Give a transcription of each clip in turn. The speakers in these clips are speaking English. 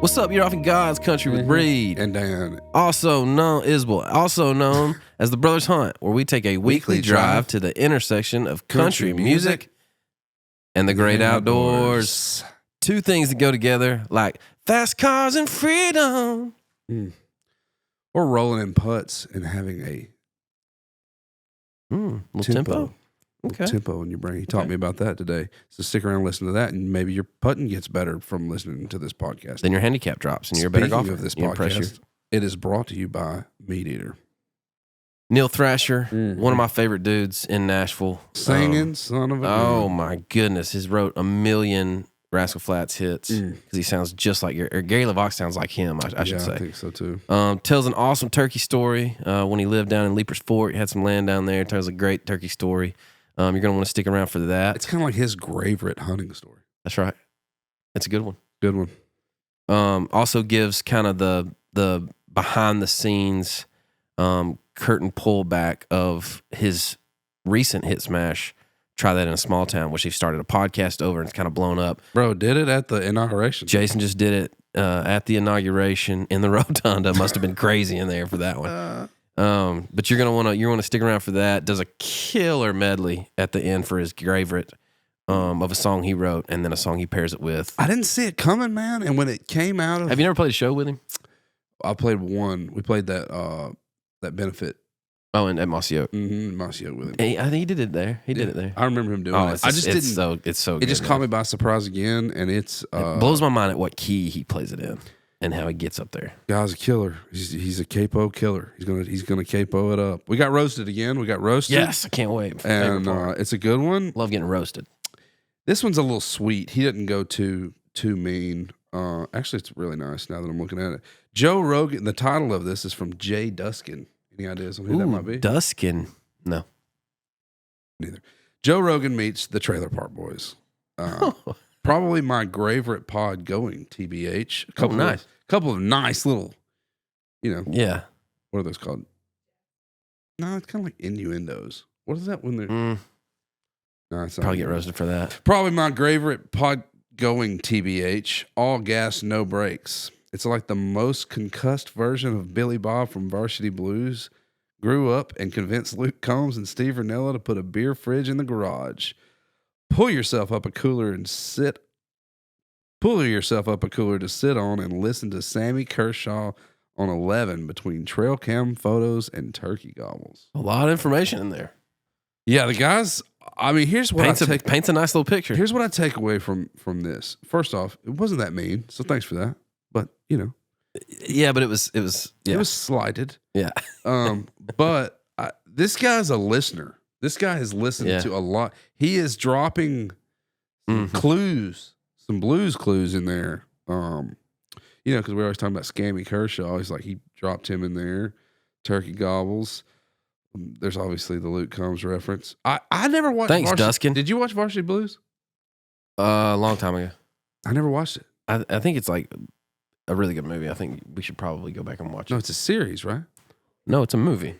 What's up? You're off in God's country with Reid and Dan, also known as the Brothers Hunt, where we take a weekly drive to the intersection of country music and the great outdoors. Two things that go together like fast cars and freedom. Or rolling in putts and having a little tempo. Okay. Tempo in your brain. He taught me about that today. So stick around and listen to that, and maybe your putting gets better from listening to this podcast. Then your handicap drops, and you're a better golfer. Speaking of this podcast, it is brought to you by MeatEater. Neil Thrasher, one of my favorite dudes in Nashville. Singing, son of a Oh, my goodness. He's wrote a million Rascal Flatts hits because he sounds just like Gary LeVox sounds like him, I should say. I think so, too. Tells an awesome turkey story. When he lived down in Leaper's Fort, he had some land down there. Tells a great turkey story. You're going to want to stick around for that. It's kind of like his Gravorite hunting story. That's right. It's a good one. Good one. Also gives kind of the behind the scenes curtain pullback of his recent hit smash, Try That in a Small Town, which he started a podcast over and it's kind of blown up. Bro, did it at the inauguration. Jason just did it at the inauguration in the rotunda. Must have been crazy in there for that one. But you're gonna want to stick around for that. Does a killer medley at the end for his Gravorite of a song he wrote and then a song he pairs it with. I didn't see it coming, man. And when it came out of, have you never played a show with him? I played one. We played that benefit. Oh, and at Mossy Oak. Mossy Oak with him. I think he did it there. He did it there. I remember him doing it. It's so good. It just caught me by surprise again, and it blows my mind at what key he plays it in and how he gets up there. Guy's a killer. He's a capo killer. He's gonna capo it up. We got roasted again. Yes, I can't wait. And it's a good one. Love getting roasted. This one's a little sweet. He didn't go too mean. Actually, it's really nice now that I'm looking at it. Joe Rogan. The title of this is from Jay Duskin. Any ideas on who that might be? Duskin. No. Neither. Joe Rogan meets the Trailer Park Boys. Probably my Gravorite pod going, TBH. Couple of nice little, Yeah. What are those called? No, it's kind of like innuendos. What is that when they're... No, it's probably get roasted for that. Probably my Gravorite pod going, TBH. All gas, no brakes. It's like the most concussed version of Billy Bob from Varsity Blues. Grew up and convinced Luke Combs and Steve Ranella to put a beer fridge in the garage. Pull yourself up a cooler to sit on and listen to Sammy Kershaw on 11 between trail cam photos and turkey gobbles. A lot of information in there. Yeah, the guys, I mean, here's what paints a nice little picture. Here's what I take away from this. First off, it wasn't that mean, so thanks for that. But, Yeah, but it was slighted. Yeah. But this guy's a listener. This guy has listened to a lot. He is dropping clues, some blues clues in there. Because we're always talking about Scammy Kershaw. He's like, he dropped him in there. Turkey gobbles. There's obviously the Luke Combs reference. I never watched Thanks, Duskin. Did you watch Varsity Blues? A long time ago. I never watched it. I think it's like a really good movie. I think we should probably go back and watch it. No, it's a series, right? No, it's a movie.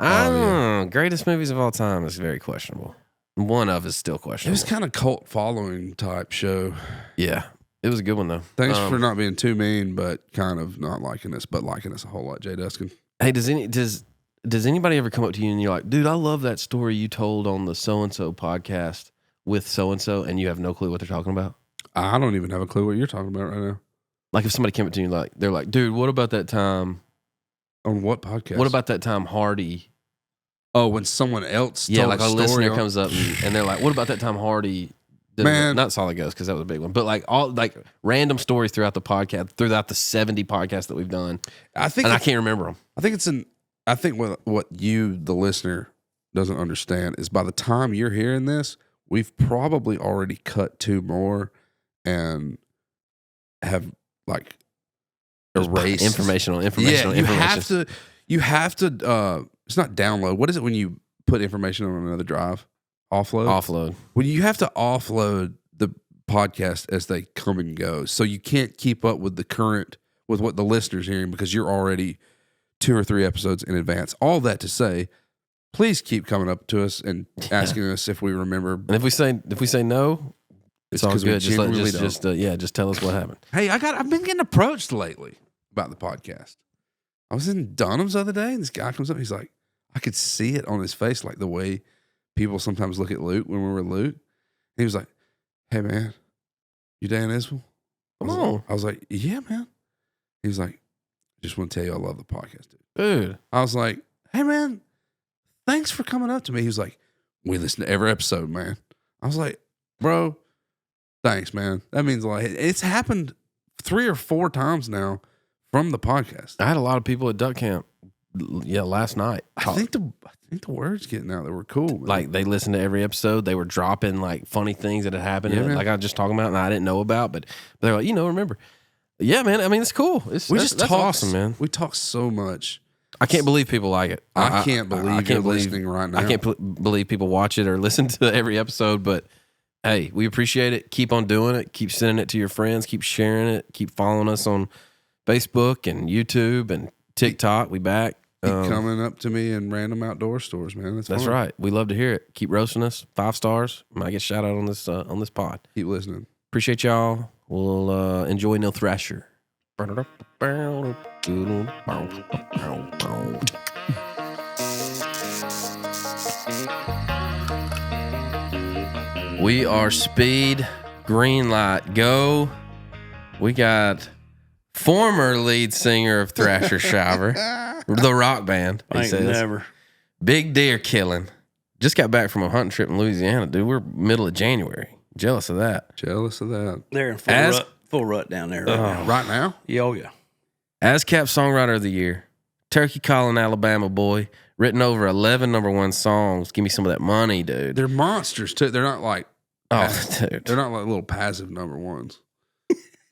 I don't know. Greatest movies of all time is very questionable. One of is still questionable. It was kind of cult following type show. Yeah. It was a good one, though. Thanks for not being too mean, but kind of not liking us, but liking us a whole lot, Jay Duskin. Hey, does anybody ever come up to you and you're like, dude, I love that story you told on the so-and-so podcast with so-and-so, and you have no clue what they're talking about? I don't even have a clue what you're talking about right now. Like if somebody came up to you, they're like, dude, what about that time? On what podcast? What about that time Hardy? Oh, when someone else told like a listener comes up and they're like, what about that time Hardy? Man. Not Solid Ghost, because that was a big one. But like all random stories throughout the podcast, throughout the 70 podcasts that we've done. I can't remember them. I think what you, the listener, doesn't understand is by the time you're hearing this, we've probably already cut 2 more and have erased informational. You have to. It's not download. What is it when you put information on another drive? Offload. Well, you have to offload the podcast as they come and go, so you can't keep up with what the listener's hearing because you're already 2 or 3 episodes in advance. All that to say, please keep coming up to us and asking us if we remember. And if we say no, It's all good. Just tell us what happened. Hey, I've been getting approached lately about the podcast. I was in Dunham's the other day, and this guy comes up. He's like, I could see it on his face, like the way people sometimes look at Luke when we were with Luke. And he was like, "Hey, man, you Dan Isbell?" Come on. I was like, "Yeah, man." He was like, "Just want to tell you I love the podcast, dude." I was like, "Hey, man, thanks for coming up to me." He was like, "We listen to every episode, man." I was like, "Bro, thanks, man. That means a lot." It's happened 3 or 4 times now from the podcast. I had a lot of people at Duck Camp. Yeah, last night. I think the word's getting out that we're cool, man. Like they listened to every episode. They were dropping like funny things that had happened, like I was just talking about, and I didn't know about. But they're like, remember? Yeah, man. I mean, it's cool. That's awesome, man. We talk so much. I can't believe people like it. I can't believe you're listening right now. I can't believe people watch it or listen to every episode. But hey, we appreciate it. Keep on doing it. Keep sending it to your friends. Keep sharing it. Keep following us on Facebook and YouTube and TikTok. We back. Keep coming up to me in random outdoor stores, man. That's fun. Right. We love to hear it. Keep roasting us. 5 stars. Might get shout out on this pod. Keep listening. Appreciate y'all. We'll enjoy Neil Thrasher. We are speed, green light, go. We got former lead singer of Thrasher Shiver, the rock band. He says, never. Big deer killing. Just got back from a hunting trip in Louisiana, dude. We're middle of January. Jealous of that. They're in full rut down there now. Right now? Yeah, oh yeah. ASCAP Songwriter of the Year, Turkey Calling Alabama Boy, written over 11 #1 songs. Give me some of that money, dude. They're monsters too. They're not like dude. They're not like little passive #1s.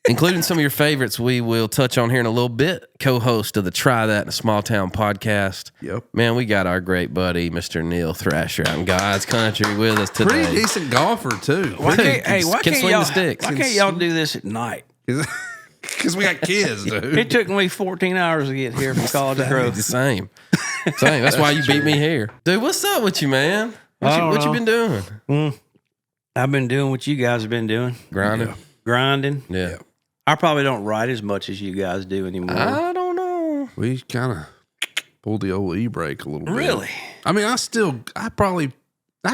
Including some of your favorites we will touch on here in a little bit. Co-host of the Try That in a Small Town podcast. Yep. Man, we got our great buddy, Mr. Neil Thrasher out in God's country with us today. Pretty decent golfer too. Why can't y'all do this at night? Because we got kids, dude. It took me 14 hours to get here from College Grove. The same. That's why you beat me here. Dude, what's up with you, man? What you been doing? I've been doing what you guys have been doing. Grinding. Yeah. I probably don't write as much as you guys do anymore. I don't know. We kind of pulled the old e-brake a little bit. Really? I mean, I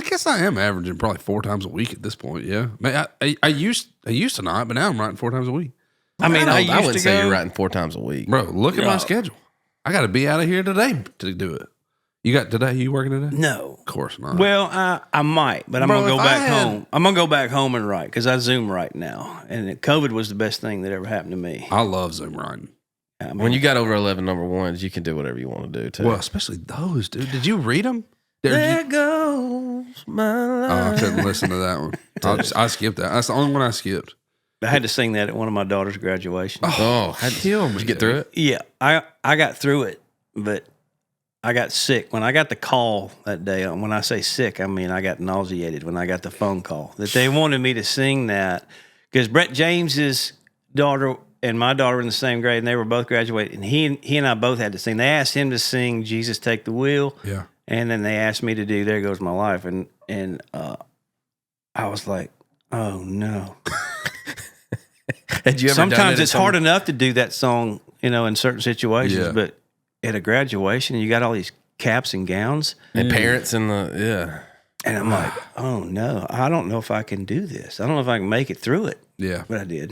guess I am averaging probably 4 times a week at this point. Yeah. I used to not, but now I'm writing 4 times a week. I wouldn't say you're writing 4 times a week. Bro, look at my schedule. I got to be out of here today to do it. You working today? No. Of course not. Well, I might, but I'm going to go back home. I'm going to go back home and write because I Zoom right now. And COVID was the best thing that ever happened to me. I love Zoom writing. I mean, when you got over 11 #1s, you can do whatever you want to do, too. Well, especially those, dude. Did you read them? There goes my life. Oh, I couldn't listen to that one. I skipped that. That's the only one I skipped. I had to sing that at one of my daughter's graduations. Oh, kill me. Did you get through it? Yeah, I got through it, but I got sick. When I got the call that day, when I say sick, I mean I got nauseated when I got the phone call that they wanted me to sing that because Brett James's daughter and my daughter were in the same grade and they were both graduated and he and I both had to sing. They asked him to sing Jesus Take the Wheel. Yeah. And then they asked me to do There Goes My Life. And I was like, oh no. Had you ever Sometimes it's hard enough to do that song, in certain situations, but at a graduation, you got all these caps and gowns. And parents and And I'm like, oh no, I don't know if I can do this. I don't know if I can make it through it. Yeah. But I did.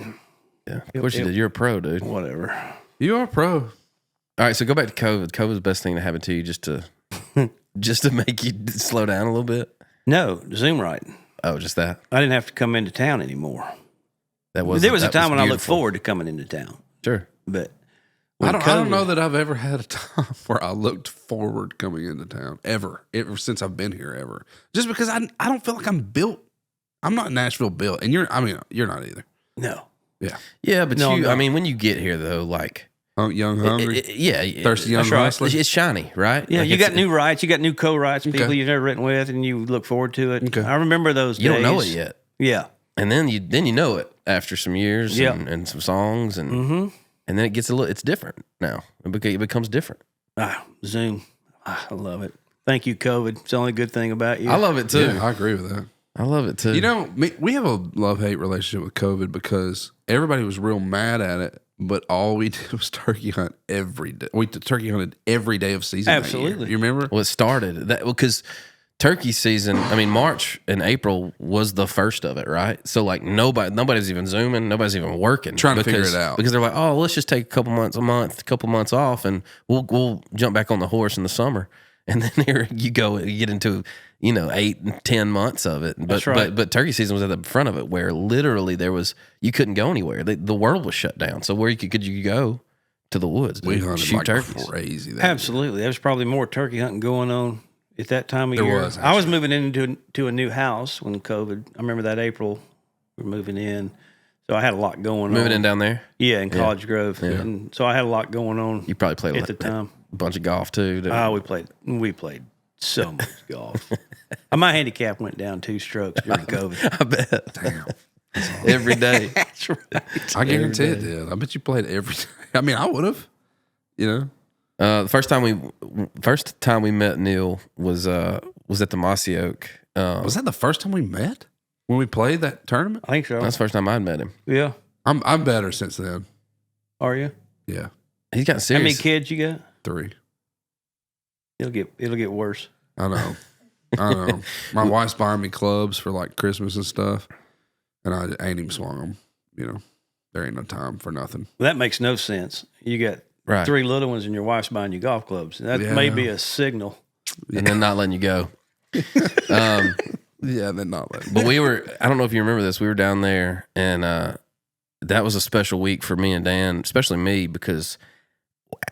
Yeah. Of course you did. You're a pro, dude. Whatever. You are a pro. All right, so go back to COVID. COVID's the best thing to happen to you just to make you slow down a little bit? No, Zoom writing. Oh, just that? I didn't have to come into town anymore. There was a time when I looked forward to coming into town. Sure. But I don't know that I've ever had a time where I looked forward coming into town ever since I've been here ever. Just because I don't feel like I'm built. I'm not Nashville built, and you're not either. No. Yeah. Yeah, but I mean, when you get here though, like young, hungry, thirsty young hustler. It's shiny, right? Yeah, like you got new writes, you got new co-writes, people you've never written with, and you look forward to it. Okay. I remember those days. You don't know it yet. Yeah. And then you know it after some years and some songs and then it gets it's different now. It becomes different. Zoom. I love it. Thank you, COVID. It's the only good thing about you. I love it too. Yeah, I agree with that. I love it too. You know, we have a love-hate relationship with COVID because everybody was real mad at it, but all we did was turkey hunt every day. We turkey hunted every day of season. Absolutely. You remember? Well, it started that because turkey season. I mean, March and April was the first of it, right? So like nobody's even zooming, nobody's even working, Trying to figure it out because they're like, oh, let's just take a couple months off, and we'll jump back on the horse in the summer. And then here you get into 8 and 10 months of it. But That's right. but turkey season was at the front of it, where literally you couldn't go anywhere. The world was shut down. So where could you go? To the woods. We hunted shoot like turkeys. crazy. Absolutely. There was probably more turkey hunting going on at that time of There year. was, I was moving into a new house when COVID. I remember that April we were moving in. So I had a lot going on. Moving in down there? Yeah, in College Grove. Yeah. And so I had a lot going on. You probably played at the time. A bunch of golf too. We played so much golf. My handicap went down 2 strokes during COVID. I bet. Damn. Every day. That's right. I guarantee it did. I bet you played every day. I mean, I would have. The first time we met Neil was at the Mossy Oak. Was that the first time we met when we played that tournament? I think so. That's the first time I'd met him. Yeah. I'm better since then. Are you? Yeah, He's got How serious. many kids you got? 3. It'll get worse. I know. My wife's buying me clubs for like Christmas and stuff, and I ain't even swung them. There ain't no time for nothing. Well, that makes no sense. You got 3 little ones and your wife's buying you golf clubs. That may be a signal. And then not letting you go. Yeah, they're not letting. But I don't know if you remember this, we were down there, and that was a special week for me and Dan, especially me, because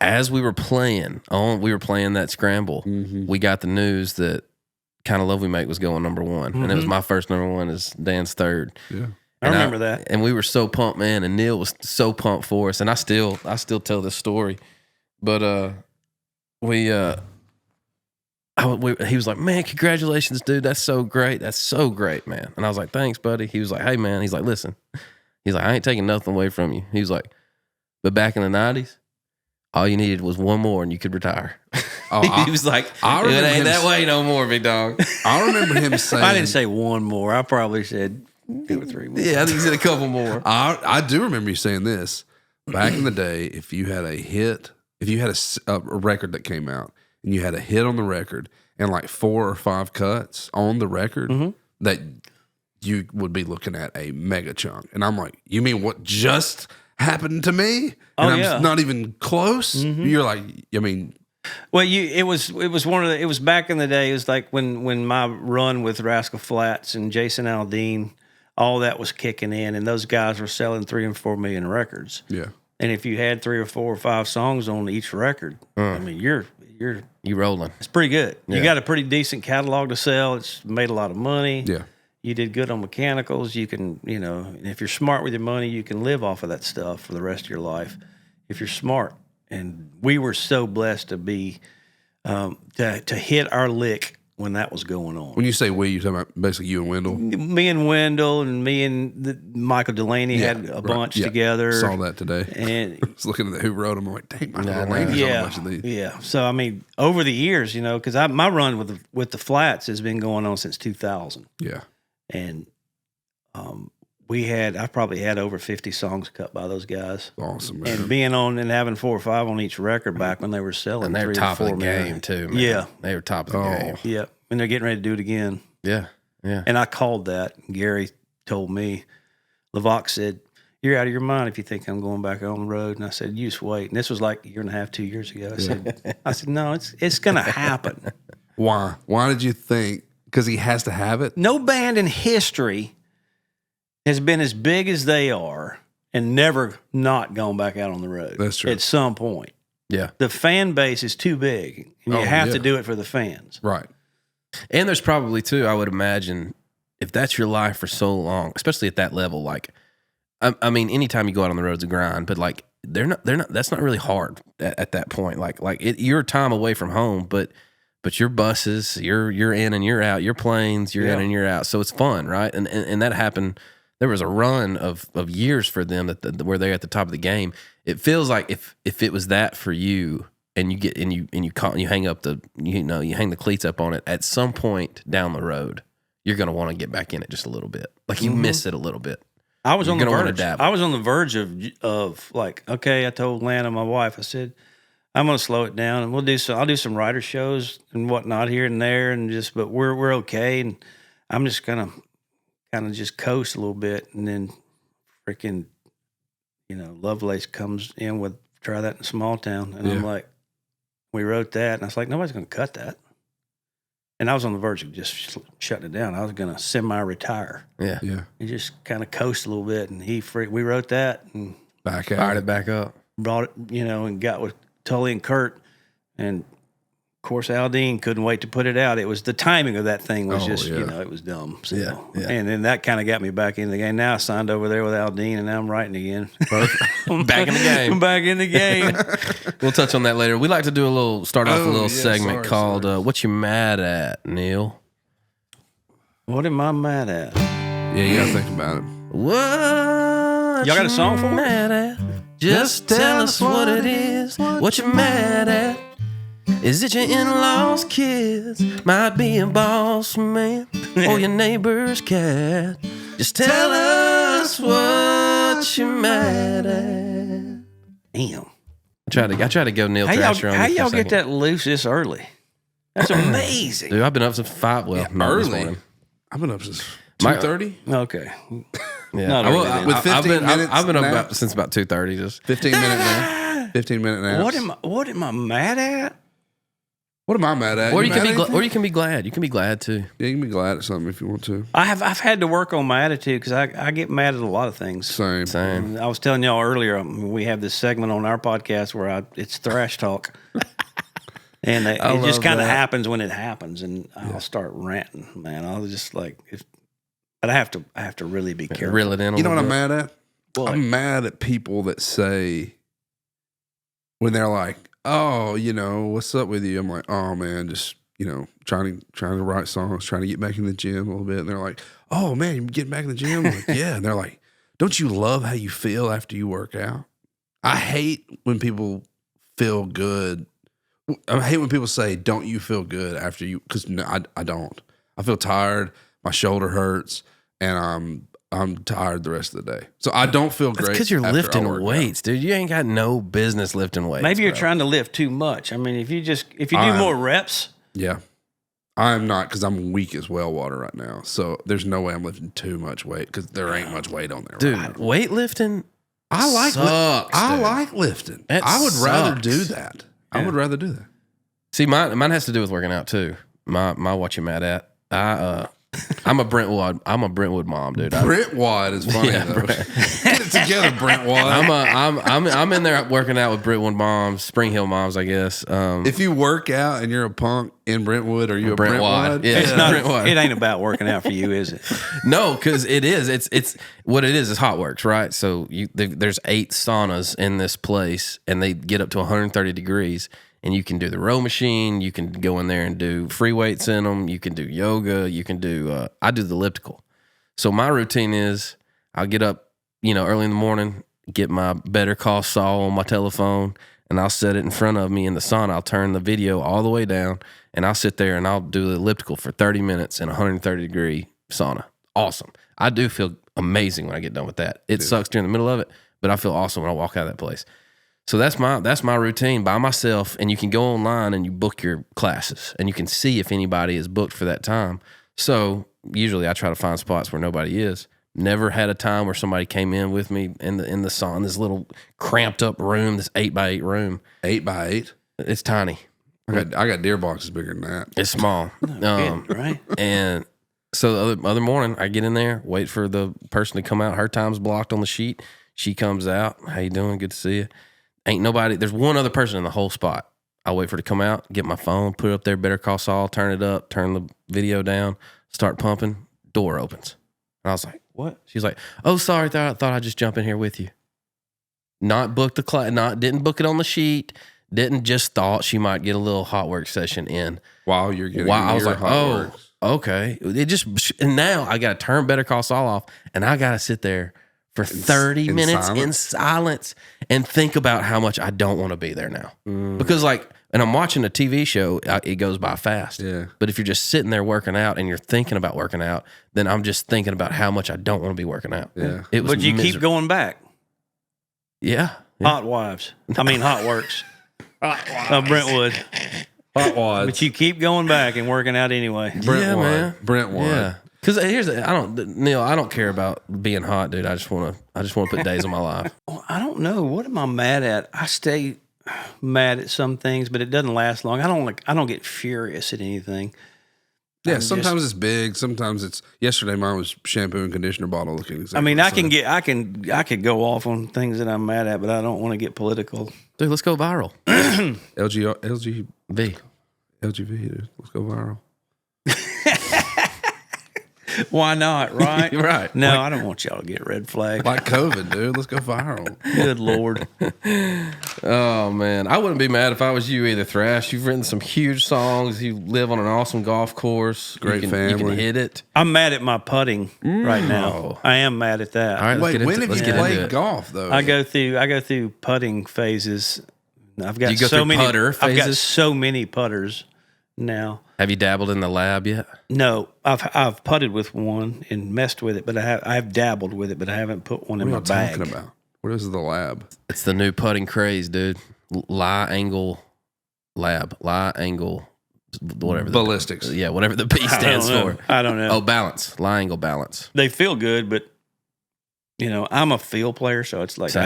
as we were playing that scramble, we got the news that Kind of Love We Make was going number 1. And it was my first number 1 is Dan's third. Yeah. I remember that. And we were so pumped, man, and Neil was so pumped for us. And I still tell this story. But he was like, man, congratulations, dude. That's so great. That's so great, man. And I was like, thanks, buddy. He was like, hey, man. He's like, listen. He's like, I ain't taking nothing away from you. He was like, but back in the 90s, all you needed was 1 more and you could retire. He was like, it ain't that way no more, big dog. I remember him saying. I didn't say 1 more. I probably said 2 or 3 more. Yeah, I think he said a couple more. I do remember you saying this. Back in the day, if you had a hit, if you had a record that came out and you had a hit on the record and like 4 or 5 cuts on the record, that you would be looking at a mega chunk. And I'm like, you mean what just happened to me? And I'm not even close. You're like, I mean, well, it was it was back in the day. It was like when my run with Rascal Flatts and Jason Aldean, all that was kicking in, and those guys were selling 3 and 4 million records. Yeah. And if you had 3 or 4 or 5 songs on each record, I mean, you're rolling. It's pretty good. Yeah. You got a pretty decent catalog to sell. It's made a lot of money. Yeah. You did good on mechanicals. You can, if you're smart with your money, you can live off of that stuff for the rest of your life if you're smart. And we were so blessed to be to hit our lick when that was going on. When you say we, you're talking about basically you and Wendell? Me and Wendell and me and Michael Delaney had a bunch together. Saw that today. And I was looking at who wrote them. I'm like, dang, Michael Delaney's on a bunch of these. Yeah. So, I mean, over the years, because my run with the Flats has been going on since 2000. Yeah. And I probably had over 50 songs cut by those guys. Awesome, man. And being on and having 4 or 5 on each record back when they were selling. And they were top of the game, too, man. Yeah. They were top of the game. Yeah. And they're getting ready to do it again. Yeah. Yeah. And I called that. Gary told me, Levac said, you're out of your mind if you think I'm going back on the road. And I said, you just wait. And this was like 1.5 years, 2 years ago. I said, no, it's going to happen. Why? Why did you think? Because he has to have it? No band in history has been as big as they are and never not gone back out on the road. That's true. At some point. Yeah. The fan base is too big, and you have to do it for the fans. Right. And there's probably, too, I would imagine, if that's your life for so long, especially at that level, like, I mean, anytime you go out on the road's a grind, but like, they're not, that's not really hard at that point. Like you're time away from home, but your buses, you're in and you're out, your planes, you're in and you're out. So it's fun, right? And that happened. There was a run of years for them where they're at the top of the game. It feels like if it was that for you, and you hang up you hang the cleats up on it at some point down the road, you're going to want to get back in it just a little bit. Like you miss it a little bit. I was You're on the gonna wanna verge. dabble. I was on the verge of like, okay, I told Lana, my wife, I said, I'm going to slow it down and I'll do some writer shows and whatnot here and there but we're okay. And I'm just going to kind of just coast a little bit. And then freaking, Lovelace comes in with Try That in a Small Town. And I'm like, we wrote that. And I was like, nobody's going to cut that. And I was on the verge of just shutting it down. I was going to semi-retire. Yeah. Yeah. Just kind of coast a little bit. And we wrote that and Fired it back up. brought it, and got with Tully and Kurt. And of course, Aldine couldn't wait to put it out. It was the timing of that thing was it was dumb. So. Yeah. And then that kind of got me back in the game. Now I signed over there with Aldine and now I'm writing again. Back in the game. I'm back in the game. We'll touch on that later. We like to start off a little yeah, segment called What You Mad At, Neil? What am I mad at? Yeah, you gotta think about it. What Y'all got a song for it? mad at? Just tell us what it is. What you mad at? Is it your in-laws' kids? Might be a boss man or your neighbor's cat. Just tell us what you mad at. Damn. I tried to go Neil Thrasher on How you for a y'all get second. that loose this early? That's amazing. Dude, I've been up since 5. Well, not this early. morning. I've been up since My- 2:30. Okay. Yeah, Not I will- early then. With I've 15 been, minutes I've been up nap? since about 2:30. Just 15-minute nap. 15-minute naps. What am I mad at? What am I mad at? or you can mad be at or you can be glad. You can be glad too. Yeah, you can be glad at something if you want to. I've had to work on my attitude because I get mad at a lot of things. Same. Same. I was telling y'all earlier, we have this segment on our podcast where it's thrash talk. And it love just kind of that. happens when it happens. And I'll start ranting, man. I'll just like, but I have to really be careful. Reel it in. You know what I'm bit. mad at? What? I'm mad at people that say when they're like, "Oh, what's up with you?" I'm like, "Oh man, just trying to write songs, trying to get back in the gym a little bit." And they're like, "Oh man, you getting back in the gym?" I'm like, "Yeah." And they're like, "Don't you love how you feel after you work out?" I hate when people feel good. I hate when people say, "Don't you feel good after you?" Because no, I don't. I feel tired. My shoulder hurts, and I'm tired the rest of the day. So I don't feel great. Because you're after I lifting work out. weights, dude. You ain't got no business lifting weights. Maybe you're bro. trying to lift too much. I mean, if you do more reps, Yeah. I'm not, because I'm weak as well water right now. So there's no way I'm lifting too much weight because there ain't much weight on there. Dude, right now. weightlifting. I like sucks, I dude. like lifting. It I would rather sucks. do that. I would rather do that. See, mine has to do with working out too. My what you mad at? I'm a Brentwood mom, dude. Brentwood is funny Yeah, though. Brent. Get it together, Brentwood. I'm in there working out with Brentwood moms, Spring Hill moms, I guess. If you work out and you're a punk in Brentwood, are you a Brentwood. Brentwood? Yeah. it's not. Brentwood. It ain't about working out for you, is it? No, because it is. It's what it is hot works, right? So there's 8 saunas in this place, and they get up to 130 degrees, and you can do the row machine. You can go in there and do free weights in them. You can do yoga. You can do. I do the elliptical. So my routine is I'll get up, early in the morning, get my Better Call Saul on my telephone, and I'll set it in front of me in the sauna. I'll turn the video all the way down, and I'll sit there and I'll do the elliptical for 30 minutes in a 130-degree sauna. Awesome. I do feel amazing when I get done with that. It sucks during the middle of it, but I feel awesome when I walk out of that place. So that's my routine by myself, and you can go online and you book your classes, and you can see if anybody is booked for that time. So usually I try to find spots where nobody is. Never had a time where somebody came in with me in the sauna, this little cramped up room, this 8x8 room. 8x8. It's tiny. I got deer boxes bigger than that. It's small. Right? And so the other morning, I get in there, wait for the person to come out. Her time's blocked on the sheet. She comes out. How you doing? Good to see you. Ain't nobody. There's one other person in the whole spot. I wait for her to come out, get my phone, put it up there, Better Call Saul, turn it up, turn the video down, start pumping. Door opens. And I was like, what? She's like, oh, sorry. Thought I'd just jump in here with you. Not booked the class. Didn't book it on the sheet. Didn't, just thought she might get a little hot work session in. While you're getting I was your like, hot oh, works. okay. And now I got to turn Better Call Saul off, and I got to sit there for 30 in minutes silence? in silence and think about how much I don't want to be there now. Because like and I'm watching a TV show, it goes by fast. Yeah. But if you're just sitting there working out and you're thinking about working out, then I'm just thinking about how much I don't want to be working out. Yeah. It was But you keep going back. Yeah. Hot Wives. I mean, Hot Works. Brentwood. Hot wads. But you keep going back and working out anyway. Brentwood. man. Brentwood. Yeah. Because Neil, I don't care about being hot, dude. I just want to put days on my life. Well, I don't know. What am I mad at? I stay mad at some things, but it doesn't last long. I don't get furious at anything. Yeah, sometimes it's big. Sometimes it's. Yesterday, mine was shampoo and conditioner bottle looking. Exactly I mean, the I could go off on things that I'm mad at, but I don't want to get political. Dude, let's go viral. LGV, dude. Let's go viral. Why not, right? Right. No, I don't want y'all to get red flag. Like COVID, dude. Let's go viral. Good Lord. Oh man, I wouldn't be mad if I was you either, Thrash. You've written some huge songs. You live on an awesome golf course. Great You family. can hit it. I'm mad at my putting right now. I am mad at that. All right, Wait, when have let's you get into played it. golf though? I go through putting phases. I've got You go so through many putter I've got phases? so many putters now. Have you dabbled in the lab yet? No, I've putted with one and messed with it, but I've dabbled with it, but I haven't put one in What my are you bag. talking about? What is the lab? It's the new putting craze, dude. Lie angle lab. Lie angle, whatever. Ballistics. Yeah, whatever the B stands for. I don't know. Oh, balance. Lie angle balance. They feel good, but I'm a field player, so it's like Same.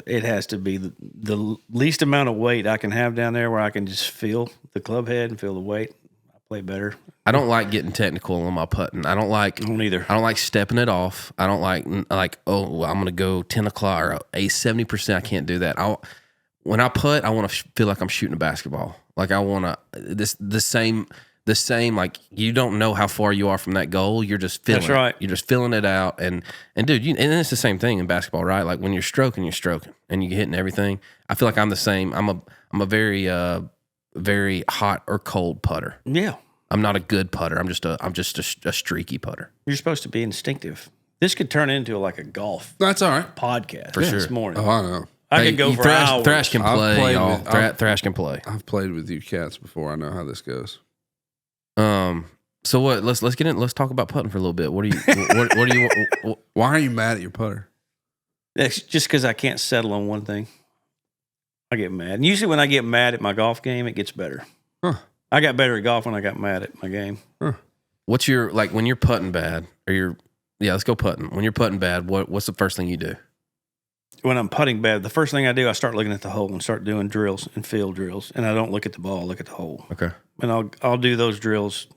it has to be the least amount of weight I can have down there where I can just feel the club head and feel the weight. I play better. I don't like getting technical on my putting. I don't like stepping it off. I don't like well, I'm gonna go 10 o'clock or 70%. I can't do that. When I putt, I want to feel like I'm shooting a basketball. Like I want to the same. Like you don't know how far you are from that goal. You're just feeling. That's right. You're just feeling it out, and dude, and it's the same thing in basketball, right? Like when you're stroking, and you're hitting everything. I feel like I'm the same. I'm a very very hot or cold putter. Yeah. I'm not a good putter. I'm just a streaky putter. You're supposed to be instinctive. This could turn into like a golf That's all right. podcast For this sure. morning. Oh, I know. I could go for Thrash, hours. Thrash can I've play, played y'all. with- Thrash can play. I've played with you cats before. I know how this goes. So what? Let's get in. Let's talk about putting for a little bit. What do you? Why are you mad at your putter? It's just because I can't settle on one thing. I get mad. And usually when I get mad at my golf game, it gets better. Huh. I got better at golf when I got mad at my game. What's your when you're putting bad or let's go putting. When you're putting bad, what's the first thing you do? When I'm putting bad, the first thing I do, I start looking at the hole and start doing drills and field drills. And I don't look at the ball, I look at the hole. Okay. And I'll do those drills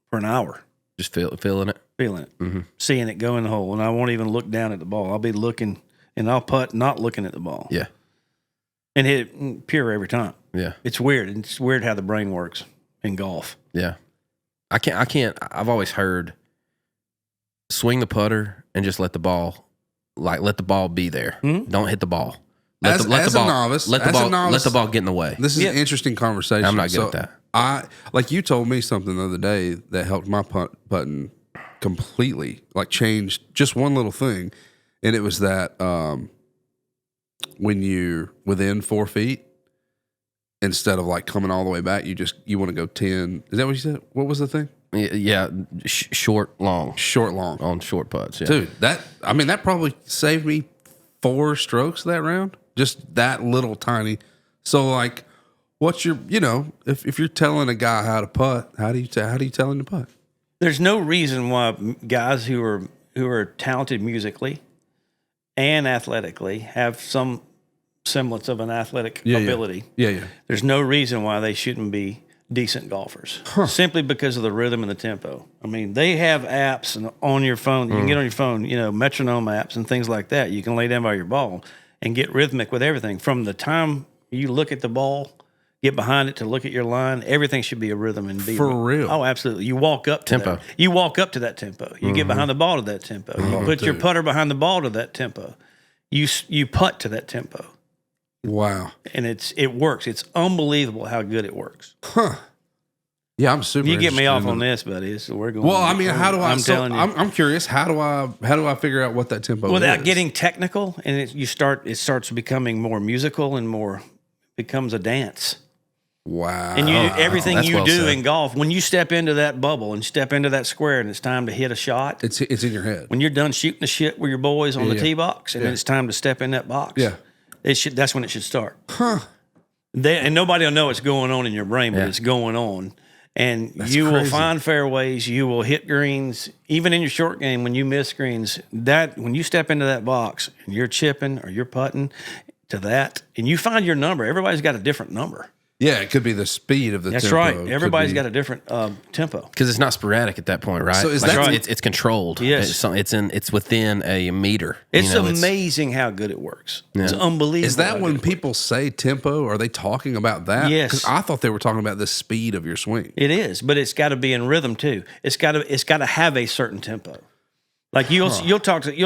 for an hour, Just feeling it. feeling it, Mm-hmm. seeing it go in the hole. And I won't even look down at the ball. I'll be looking, and I'll putt not looking at the ball. Yeah. And hit it pure every time. Yeah. It's weird. It's weird how the brain works in golf. Yeah. I can't. I've always heard swing the putter and just let the ball be there. Mm-hmm. Don't hit the ball. As a novice, let the ball get in the way. This is an interesting conversation. I'm not good at that. Like you told me something the other day that helped my putting completely, like changed just one little thing. And it was that when you're within 4 feet, instead of like coming all the way back, you want to go 10. Is that what you said? What was the thing? Yeah. Short, long. Short, long. On short putts. Yeah. Dude, that probably saved me 4 strokes that round. Just that little tiny. So like, what's your, if you're telling a guy how to putt, how do you tell him to putt? There's no reason why guys who are talented musically and athletically have some semblance of an athletic ability. Yeah. There's no reason why they shouldn't be decent golfers, simply because of the rhythm and the tempo. I mean, they have apps on your phone. You can get on your phone, metronome apps and things like that. You can lay down by your ball and get rhythmic with everything. From the time you look at the ball, get behind it to look at your line, everything should be a rhythm and be For real. Oh, absolutely. You walk up to Tempo. that. You walk up to that tempo. You get behind the ball to that tempo. You put your putter behind the ball to that tempo. You putt to that tempo. Wow. And it works. It's unbelievable how good it works. Huh. Yeah, I'm super. You get me interested off in on it. this, buddy. So we're going. Well, I mean, how do I? I'm telling you. I'm curious. How do I figure out what that tempo is? Without getting technical, and it starts becoming more musical and more becomes a dance. Wow. And everything that's you well do said. in golf, when you step into that bubble and step into that square and it's time to hit a shot, It's in your head. when you're done shooting the shit with your boys on the Yeah. tee box and then it's time to step in that box, Yeah. that's when it should start. And nobody will know what's going on in your brain, but it's going on. And you will crazy. find fairways, you will hit greens, even in your short game when you miss greens. That when you step into that box and you're chipping or you're putting to that, and you find your number, everybody's got a different number. Yeah, it could be the speed of the That's tempo. right. Could Everybody's be- got a different tempo. Because it's not sporadic at that point, right? So is Like, that- it's controlled. Yes. It's within a meter. It's You know, amazing how good it works. It's unbelievable. Is that how when good it works. people say tempo? Are they talking about that? Yes. Because I thought they were talking about the speed of your swing. It is, but it's got to be in rhythm too. It's got to have a certain tempo. Like you'll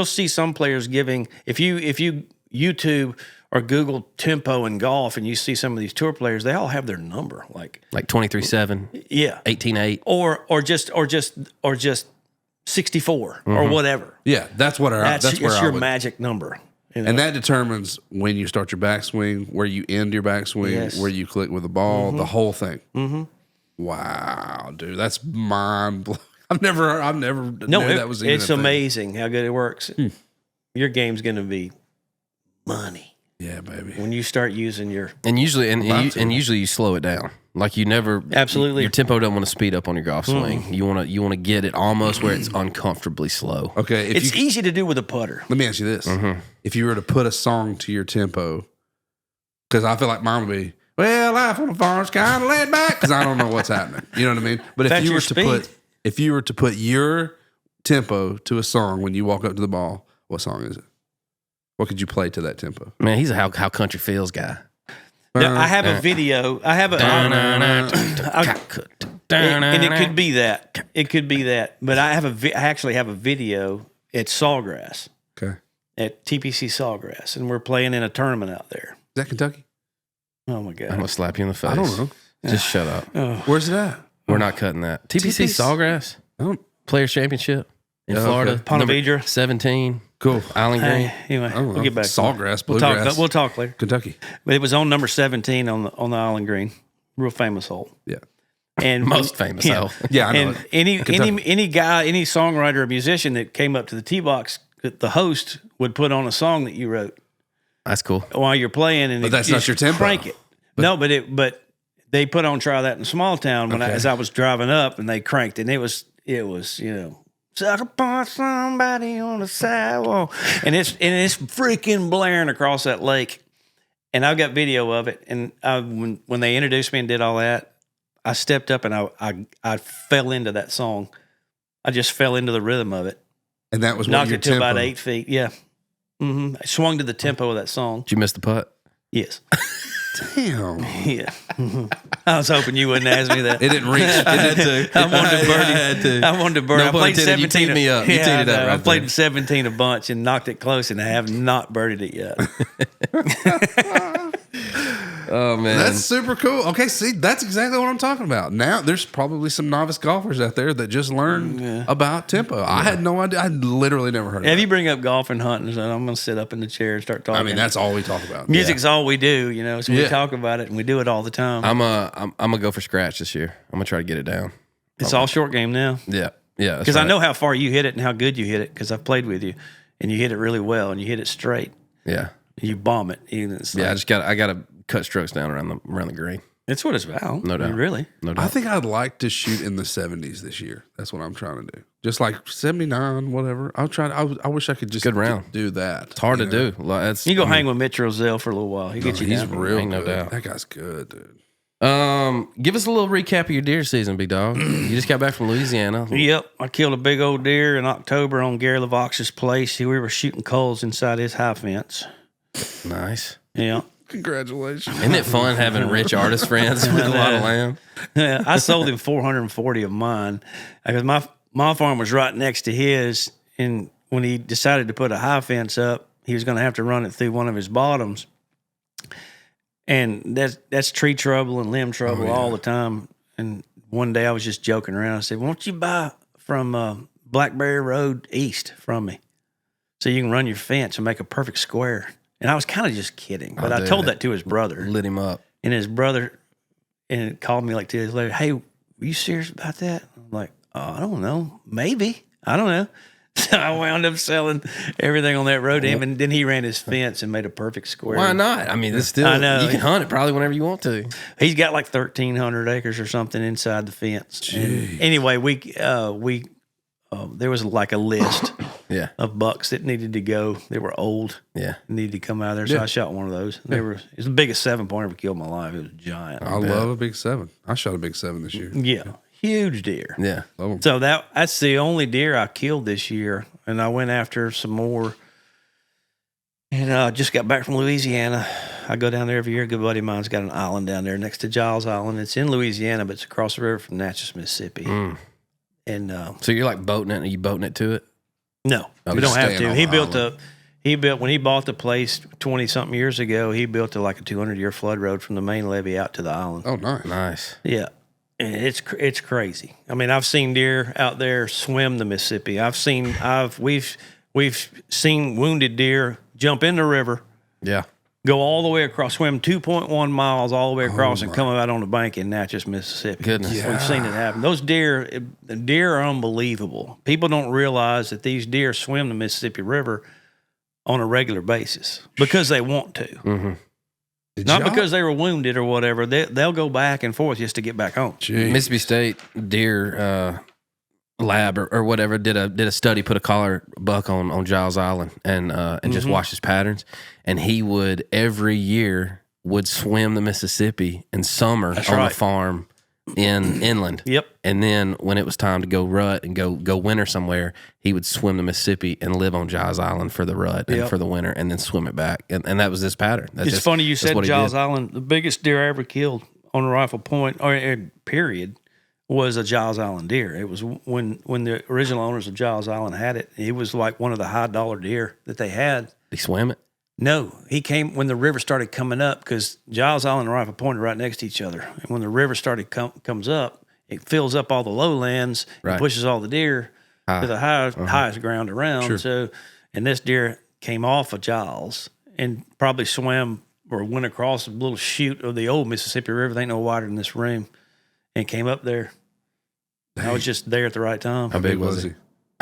see some players giving if you YouTube or Google tempo in golf and you see some of these tour players, they all have their number like 23.7, yeah, 18.8. or just 64 or whatever. Yeah, that's what That's where I your would. magic number. You know? And that determines when you start your backswing, where you end your backswing, Yes. where you click with the ball, the whole thing. Mm-hmm. Wow, dude, that's mind blowing. I've never knew that was even it's a thing. amazing how good it works. Your game's going to be money Yeah, baby. when you start using your And usually, usually you slow it down. Like you never Absolutely. your tempo doesn't want to speed up on your golf swing. You want to get it almost where it's uncomfortably slow. Okay, It's easy to do with a putter. let me ask you this: if you were to put a song to your tempo, because I feel like mine would be, "Well, life on the farm's kind of laid back," because I don't know what's happening. You know what I mean? But That's your if you were to put your tempo to a song when you walk up to the ball, what song is it? What could you play to that tempo? Man, he's a how country feels guy. Now, I have a video. I have a, and it could be that. It could be that. But I actually have a video at Sawgrass, Okay, at TPC Sawgrass, and we're playing in a tournament out there. is that Kentucky? Oh my I'm god! gonna slap you in the face. I don't know. Just shut up. Where's it at? We're not cutting that. TPC Sawgrass I don't. Players Championship in Yeah, Florida. okay. Ponte Number Vedra. 17. Cool. Island Green. Hey, anyway, I don't know. we'll get back. to Sawgrass, it. We'll talk. bluegrass. We'll talk later. Kentucky. But it was on number 17 on the Island Green, real famous hole. Yeah. And Most famous hole. Yeah, I know And it. any guy, any songwriter or musician that came up to the tee box, the host would put on a song that you wrote That's cool. while you're playing, and But that's not just your tempo. Crank it. But they put on Try That in Small Town when Okay. as I was driving up, and they cranked, and it was suck upon somebody on the sidewalk, and it's freaking blaring across that lake, and I've got video of it, and when they introduced me and did all that, I stepped up and I fell into that song. I just fell into the rhythm of it. And that was what Knocked your it to about tempo- 8 feet. Yeah. I swung to the tempo of that song. Did you miss the putt? Yes. Damn. Yeah. I was hoping you wouldn't ask me that. It didn't reach. It didn't. I wanted to birdie. I had to. I wanted to birdie. No I pun played intended. You 17. teed me up. You Yeah, teed it I up know. right I played there. 17 a bunch and knocked it close, and I have not birdied it yet. Oh, man. That's super cool. Okay, see, that's exactly what I'm talking about. Now, there's probably some novice golfers out there that just learned about tempo. I had no idea. I literally never heard of If it. you bring up golf and hunting, so I'm going to sit up in the chair and start talking. I mean, that's all we talk about. music's all we do, so we Yeah. talk about it and we do it all the time. I'm gonna go for scratch this year. I'm gonna try to get it down. It's all short game now. Yeah. Yeah. Because I know how far you hit it and how good you hit it because I've played with you, and you hit it really well and you hit it straight. Yeah. You bomb it. It's Yeah. like- I gotta cut strokes down around the green. it's what it's about. No doubt. Really. No I doubt. think I'd like to shoot in the 70s this year. That's what I'm trying to do. Just like 79, whatever. I'll try. I wish I could just Good round. do that. It's hard to do. Like, that's, You go hang with Mitch Roselle for a little while. He gets you He's down. real Ain't no good. doubt. That guy's good, dude. Give us a little recap of your deer season, big dog. You just got back from Louisiana. Yep, I killed a big old deer in October on Gary LaVox's place. We were shooting coals inside his high fence. Nice. Yeah. Congratulations. Isn't it fun having rich artist friends with a lot of land? Yeah, I sold him 440 of mine because my farm was right next to his. And when he decided to put a high fence up, he was going to have to run it through one of his bottoms. And that's tree trouble and limb trouble all the time. And one day I was just joking around. I said, "Why don't you buy from Blackberry Road East from me so you can run your fence and make a perfect square?" And I was kind of just kidding, but I dude. told that to his brother. Lit him up. And his brother, and called me like 2 days later. Hey, were you serious about that? I'm like, I don't know. Maybe. I don't know. So I wound up selling everything on that road to him, and then he ran his fence and made a perfect square. Why not? I mean, it's still, I know. you can hunt it probably whenever you want to. He's got like 1,300 acres or something inside the fence. And anyway, there was like a list of bucks that needed to go. They were old. Yeah. Needed to come out of there. So I shot one of those. It was the biggest 7-point I ever killed in my life. It was giant. I love a big 7. I shot a big 7 this year. Yeah. Huge deer. Yeah. Love 'em. So that's the only deer I killed this year. And I went after some more. And I just got back from Louisiana. I go down there every year. A good buddy of mine's got an island down there next to Giles Island. It's in Louisiana, but it's across the river from Natchez, Mississippi. And So you're like boating it? Are you boating it to it? no, Oh, we don't have staying to. on He the built island. when he bought the place 20-something years ago, he built like a 200-year flood road from the main levee out to the island. Oh, nice. Nice. Yeah. And it's crazy. I mean, I've seen deer out there swim the Mississippi. We've seen wounded deer jump in the river, Yeah. go all the way across, swim 2.1 miles all the way across, and come out on the bank in Natchez, Mississippi. Goodness. We've seen it happen. Those deer are unbelievable. People don't realize that these deer swim the Mississippi River on a regular basis because they want to. Mm-hmm. Not because they were wounded or whatever. They'll go back and forth just to get back home. Jeez. Mississippi State deer lab or whatever did a study, put a collar buck on Giles Island and just watch his patterns. And he would every year would swim the Mississippi in summer on a farm in inland. Yep. And then when it was time to go rut and go winter somewhere, he would swim the Mississippi and live on Giles Island for the rut and for the winter, and then swim it back. And that was this pattern. It's funny you said Giles Island. The biggest deer I ever killed on a rifle point, or period, was a Giles Island deer. It was when the original owners of Giles Island had it. It was like one of the high dollar deer that they had. He swam it? No, he came when the river started coming up, because Giles Island and Rifle Point are right next to each other. And when the river comes up, it fills up all the lowlands and pushes all the deer to the highest ground around. Sure. So, and this deer came off of Giles and probably swam or went across a little chute of the old Mississippi River. They ain't no wider than this room, and came up there. I was just there at the right time. How big was he?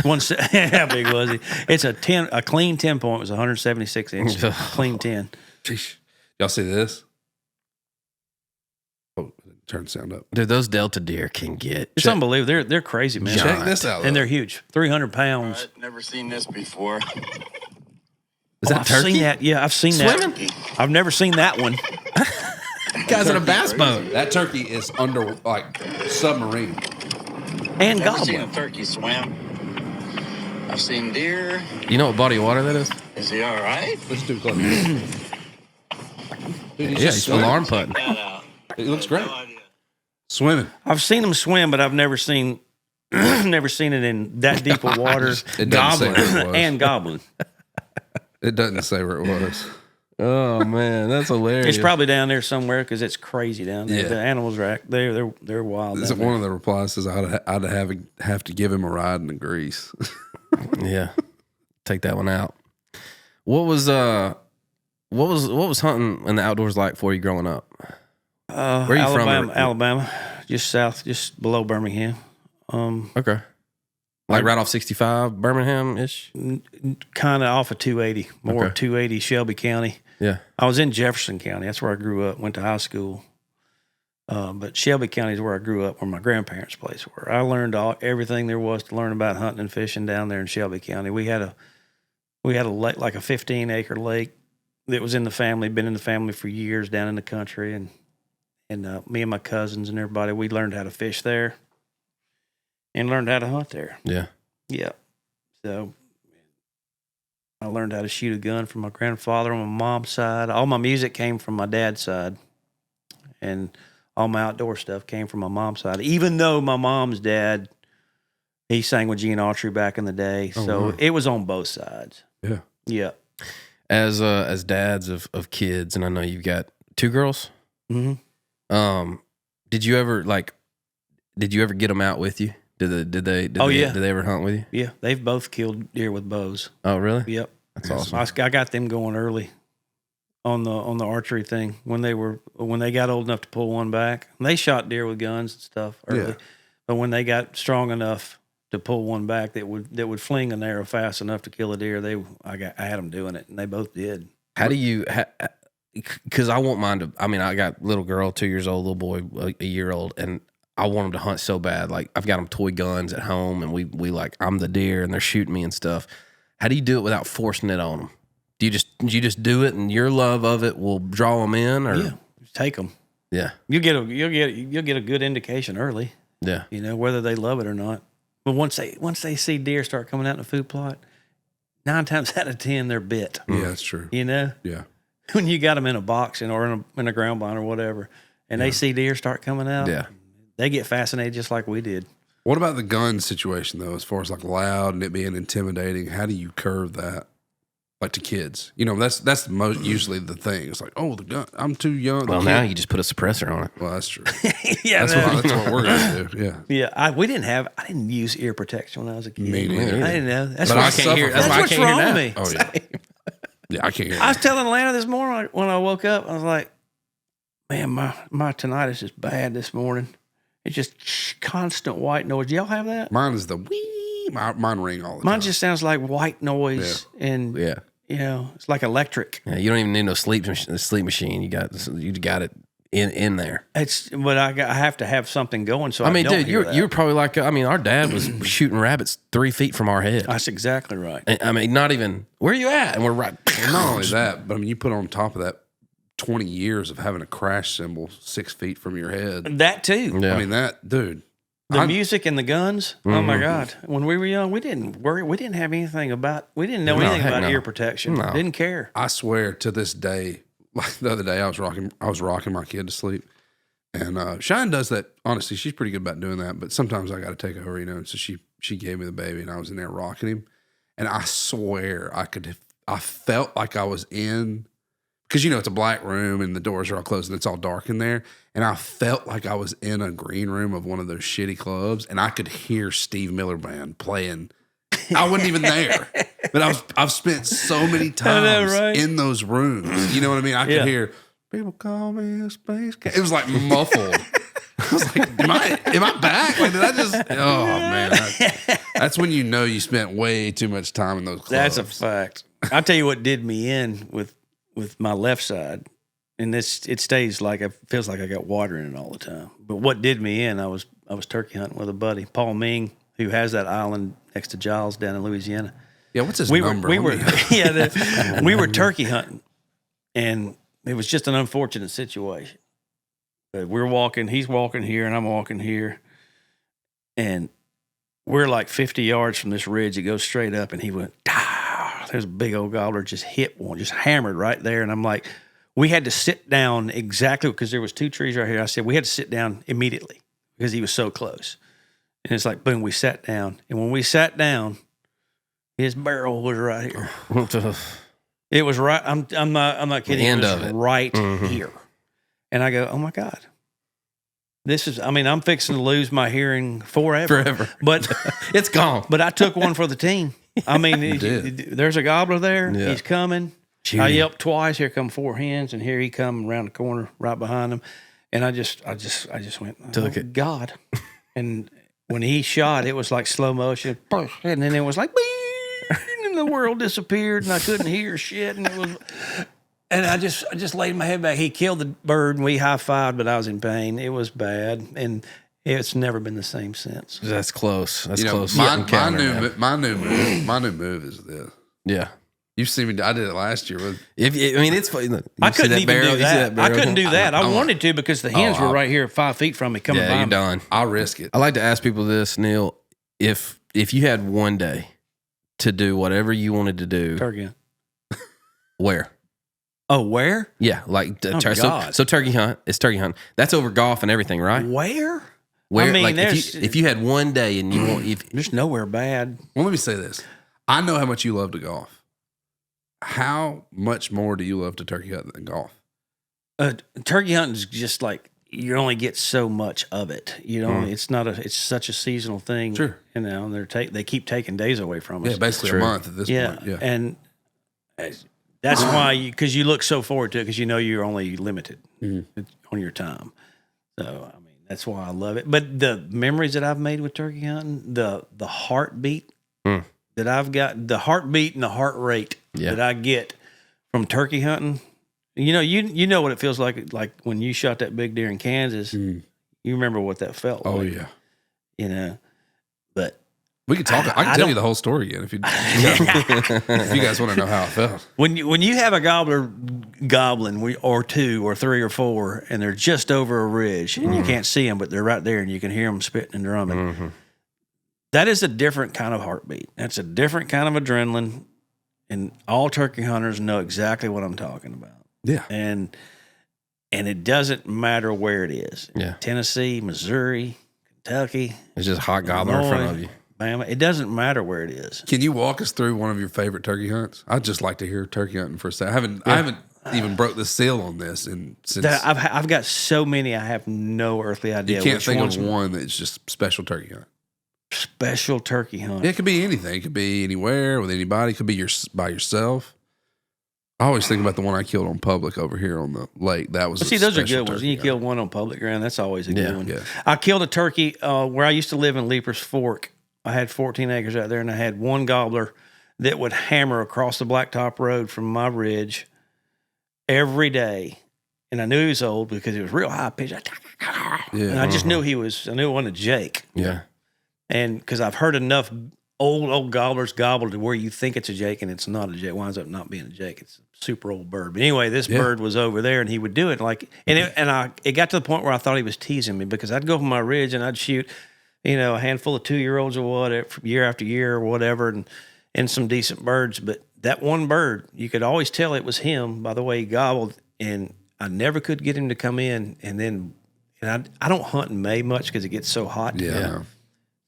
How big was he? It's a clean 10-point was 176 inches. Clean 10. Jeez. Y'all see this? Oh, turn the sound up. Dude, those Delta deer can get. It's unbelievable. They're crazy, man. Check this out. And they're huge. 300 pounds. I've never seen this before. Is that I've turkey? seen that. Yeah, I've seen Swimming? that. I've never seen that one. Guys in a bass boat. That turkey is under, like, submarine. And Never seen a gobbler. turkey swim. I've seen deer. You know what body of water that is? Is he all right? Let's do close. Dude, Yeah, he's alarm putting. That out. It looks great. No idea. Swimming. I've seen them swim, but I've never seen it in that deep of water. It doesn't say where it was. And gobbling. It doesn't say where it was. Oh man, that's hilarious. It's probably down there somewhere because it's crazy down there. Yeah. The animals are they're wild. This is one of the replies says I'd have to give him a ride in the grease. Yeah, take that one out. What was hunting in the outdoors like for you growing up? Where are you from? Alabama, just south, just below Birmingham. Okay, like right off 65, Birmingham ish. Kind of off of 280, more Okay. 280 Shelby County. Yeah, I was in Jefferson County. That's where I grew up. Went to high school. But Shelby County is where I grew up, where my grandparents' place were. I learned everything there was to learn about hunting and fishing down there in Shelby County. We had a lake, like a 15-acre lake that was in the family, been in the family for years down in the country, and me and my cousins and everybody, we learned how to fish there and learned how to hunt there. yeah. Yeah. So I learned how to shoot a gun from my grandfather on my mom's side. All my music came from my dad's side, and all my outdoor stuff came from my mom's side. Even though my mom's dad, he sang with Gene Autry back in the day, so it was on both sides. Yeah. Yeah. As dads of kids, and I know you've got 2 girls. Mm-hmm. Did you ever get them out with you? Did they ever hunt with you? Yeah, they've both killed deer with bows. Oh, really? Yep. That's awesome. I got them going early on the archery thing when they got old enough to pull one back. They shot deer with guns and stuff early, but when they got strong enough to pull one back that would fling an arrow fast enough to kill a deer, I had them doing it, and they both did. How do you? Because I want mine to. I mean, I got little girl, 2 years old, little boy, a year old, and I want them to hunt so bad. Like I've got them toy guns at home, and we like I'm the deer, and they're shooting me and stuff. How do you do it without forcing it on them? Do you just do it, and your love of it will draw them in, or just take them? Yeah, you'll get a good indication early. Yeah, whether they love it or not. But once they see deer start coming out in the food plot, 9 times out of 10 they're bit. Yeah, that's true. Yeah. When you got them in a box or in a ground blind or whatever, and they see deer start coming out, they get fascinated just like we did. What about the gun situation though? As far as like loud and it being intimidating, how do you curve that? Like to kids, that's most usually the thing. It's like, oh, the gun. I'm too young. Well, now you just put a suppressor on it. Well, that's true. Yeah, that's what we're gonna do. Yeah, yeah. I didn't use ear protection when I was a kid. Me neither. I didn't know. That's But why I I can't suffer hear. from That's it. what's wrong with me. Oh yeah, I can't hear. I was telling Lana this morning when I woke up. I was like, man, my tinnitus is bad this morning. It's just constant white noise. Do y'all have that? Mine is the wee. Mine ring all the time. Mine just sounds like white noise, and it's like electric. Yeah, you don't even need no sleep machine. You got it in there. But I have to have something going. So I mean, don't dude, hear that. you're probably like our dad was shooting rabbits 3 feet from our head. That's exactly right. I mean, not even where are you at, and we're right. And not only that, but I mean, you put on top of that 20 years of having a crash cymbal 6 feet from your head. That too. Yeah. I mean, that dude. The music and the guns. Oh my God! When we were young, we didn't worry. We didn't have anything about. We didn't know anything about ear protection. No. Didn't care. I swear to this day, like the other day, I was rocking my kid to sleep, and Shine does that. Honestly, she's pretty good about doing that. But sometimes I got to take over, And so she gave me the baby, and I was in there rocking him, and I swear I felt like I was in. Because, it's a black room and the doors are all closed and it's all dark in there. And I felt like I was in a green room of one of those shitty clubs and I could hear Steve Miller Band playing. I wasn't even there. But I've spent so many times in those rooms. You know what I mean? I could hear, people call me a space cat. It was like muffled. I was like, am I back? Like, did I just, oh man. That's when you spent way too much time in those clubs. That's a fact. I'll tell you what did me in with my left side, and it stays like it feels like I got water in it all the time. But what did me in? I was turkey hunting with a buddy, Paul Ming, who has that island next to Giles down in Louisiana. Yeah, what's his number? We were turkey hunting, and it was just an unfortunate situation. But we're walking, he's walking here, and I'm walking here, and we're like 50 yards from this ridge. It goes straight up, and he went, there's a big old gobbler, just hit one, just hammered right there. And I'm like, we had to sit down exactly because there was 2 trees right here. I said, we had to sit down immediately because he was so close. And it's like, boom, we sat down. And when we sat down, his barrel was right here. It was right. I'm not kidding. The end it was of it. Right here. And I go, oh my God. I'm fixing to lose my hearing forever. But it's gone. But I took one for the team. There's a gobbler there. Yeah. He's coming. Shoot. I yelped twice. Here come 4 hens, and here he come around the corner right behind him. And I just went, oh God. And when he shot, it was like slow motion. And then it was like, and the world disappeared, and I couldn't hear shit. And I just laid my head back. He killed the bird, and we high-fived, but I was in pain. It was bad. And it's never been the same since. That's close. That's close. My new move is this. Yeah. You've seen me. I did it last year. It's funny. I couldn't even do that. I couldn't do that. I wanted to because the hens were right here 5 feet from me coming by. Yeah, you're done. I'll risk it. I like to ask people this, Neil. If you had one day to do whatever you wanted to do. Turkey hunt. Where? Oh, where? Yeah, like God. So turkey hunt. It's turkey hunt. That's over golf and everything, right? Where? Where? If you had one day and you want, there's nowhere bad. Well, let me say this. I know how much you love to golf. How much more do you love to turkey hunt than golf? Turkey hunting is just like you only get so much of it. It's such a seasonal thing. Sure. And they keep taking days away from us. Yeah, basically a month at this point. Yeah. And That's why, because you look so forward to it, because you know you're only limited on your time. So, I mean, that's why I love it. But the memories that I've made with turkey hunting, the heartbeat that I've got, the heartbeat and the heart rate that I get from turkey hunting, you know what it feels like when you shot that big deer in Kansas. You remember what that felt like. Oh, yeah. But we could talk. I can tell you the whole story again if you guys want to know how it felt. When you have a gobbler gobbling, or two or three or four, and they're just over a ridge, and you can't see them, but they're right there, and you can hear them spitting and drumming. That is a different kind of heartbeat. That's a different kind of adrenaline, and all turkey hunters know exactly what I'm talking about. Yeah, and it doesn't matter where it is. Yeah, Tennessee, Missouri, Kentucky. It's just hot gobbler in front of you. Bama. It doesn't matter where it is. Can you walk us through one of your favorite turkey hunts? I'd just like to hear turkey hunting for a second. I haven't even broke the seal on this, and since I've got so many, I have no earthly idea. You can't think of one that's just special turkey hunt. Special turkey hunt. It could be anything. It could be anywhere with anybody. It could be by yourself. I always think about the one I killed on public over here on the lake. That was those are good ones. You kill one on public ground. That's always a good one. Yeah. I killed a turkey where I used to live in Leaper's Fork. I had 14 acres out there, and I had one gobbler that would hammer across the Blacktop Road from my ridge every day. And I knew he was old because he was real high pitched. And I just knew I knew it wasn't a Jake. Yeah. And because I've heard enough old gobblers gobble to where you think it's a Jake and it's not a Jake. It winds up not being a Jake. It's a super old bird. But anyway, this bird was over there, and he would do it it got to the point where I thought he was teasing me, because I'd go from my ridge and I'd shoot, a handful of 2-year-olds or whatever, year after year or whatever, and some decent birds. But that one bird, you could always tell it was him by the way he gobbled, and I never could get him to come in. And I don't hunt in May much because it gets so hot. Yeah.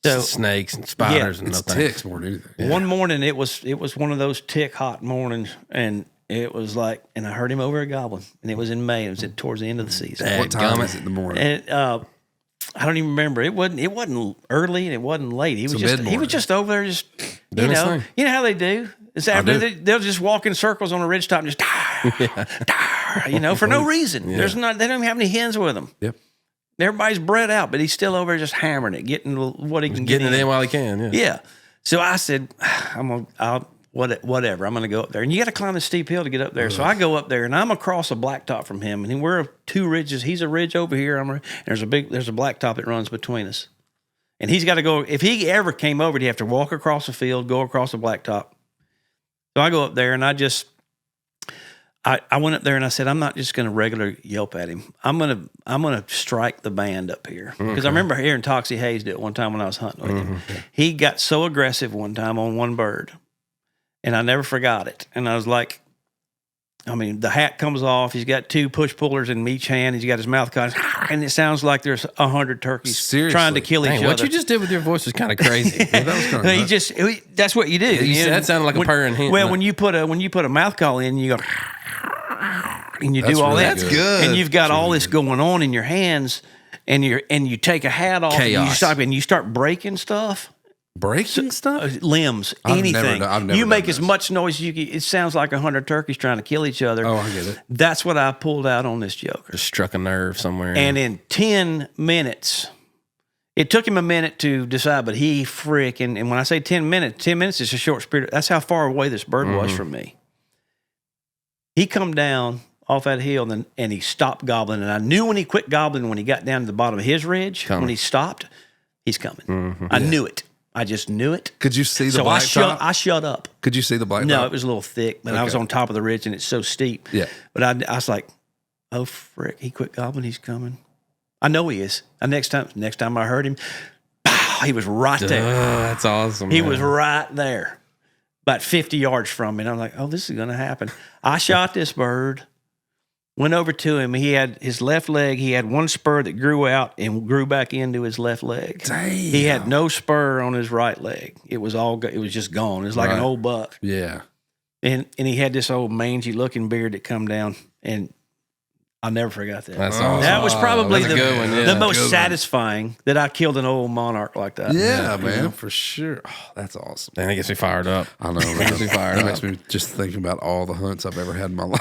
So snakes and spiders and it's nothing. ticks more than anything. Yeah. One morning it was one of those tick hot mornings, and it was like, and I heard him over a gobbling, and it was in May. It was towards the end of the season. What time is it in the morning? And I don't even remember. It wasn't early and it wasn't late. He was just over there, just Doing his thing. you know how they do. It's after they'll just walk in circles on a ridgetop and just for no reason. Yeah. They don't even have any hens with them. Yep. Everybody's bred out, but he's still over there just hammering it, getting what he can Getting get it in while he can. Yeah. Yeah. So I said, whatever. I'm going to go up there, and you got to climb the steep hill to get up there. So I go up there, and I'm across a blacktop from him, and we're 2 ridges. He's a ridge over here. And there's a blacktop that runs between us, and he's got to go. If he ever came over, he'd have to walk across the field, go across the blacktop. So I go up there, and I went up there and I said, I'm not just going to regular yelp at him. I'm gonna strike the band up here, because I remember hearing Toxie Hayes do it one time when I was hunting with him. He got so aggressive one time on one bird, and I never forgot it. And I was like, the hat comes off. He's got 2 push pullers in each hand. He's got his mouth caught, and it sounds like there's 100 turkeys trying to kill each other. What you just did with your voice was kind of crazy. That was kind of that's what you do. That sounded like a purring hen. Well, when you put a mouth call in, you go. And you do all really that. That's good. And you've got all this going on in your hands, and you take a hat off, Chaos. and you start breaking stuff, breaking stuff, limbs, I've anything. never you make done as this. much noise as you can. It sounds like 100 turkeys trying to kill each other. Oh, I get it. That's what I pulled out on this joker. Just struck a nerve somewhere. And in 10 minutes, it took him a minute to decide, but he freaking, and when I say 10 minutes is a short spirit. That's how far away this bird was from me. He come down off that hill, and he stopped gobbling. And I knew when he quit gobbling, when he got down to the bottom of his ridge, when he stopped, he's coming. I knew it. I just knew it. Could you see the So blacktop? I shut up. Could you see the blacktop? No, it was a little thick, but I was on top of the ridge, and it's so steep. Yeah. But I was like, oh, frick, he quit gobbling. He's coming. I know he is. And next time I heard him, he was right there. That's awesome. He man. was right there, about 50 yards from me. And I'm like, oh, this is going to happen. I shot this bird, went over to him. He had his left leg. He had one spur that grew out and grew back into his left leg. Damn. He had no spur on his right leg. It was just gone. It was like an old buck. Yeah. And he had this old mangy looking beard that come down. And I'll never forget that. That's awesome. That was probably That's a good one, yeah. the most Good one. satisfying that I killed an old monarch like that. Yeah, man, for sure. Oh, that's awesome. That gets me fired up. I know. Man. That makes me just thinking about all the hunts I've ever had in my life.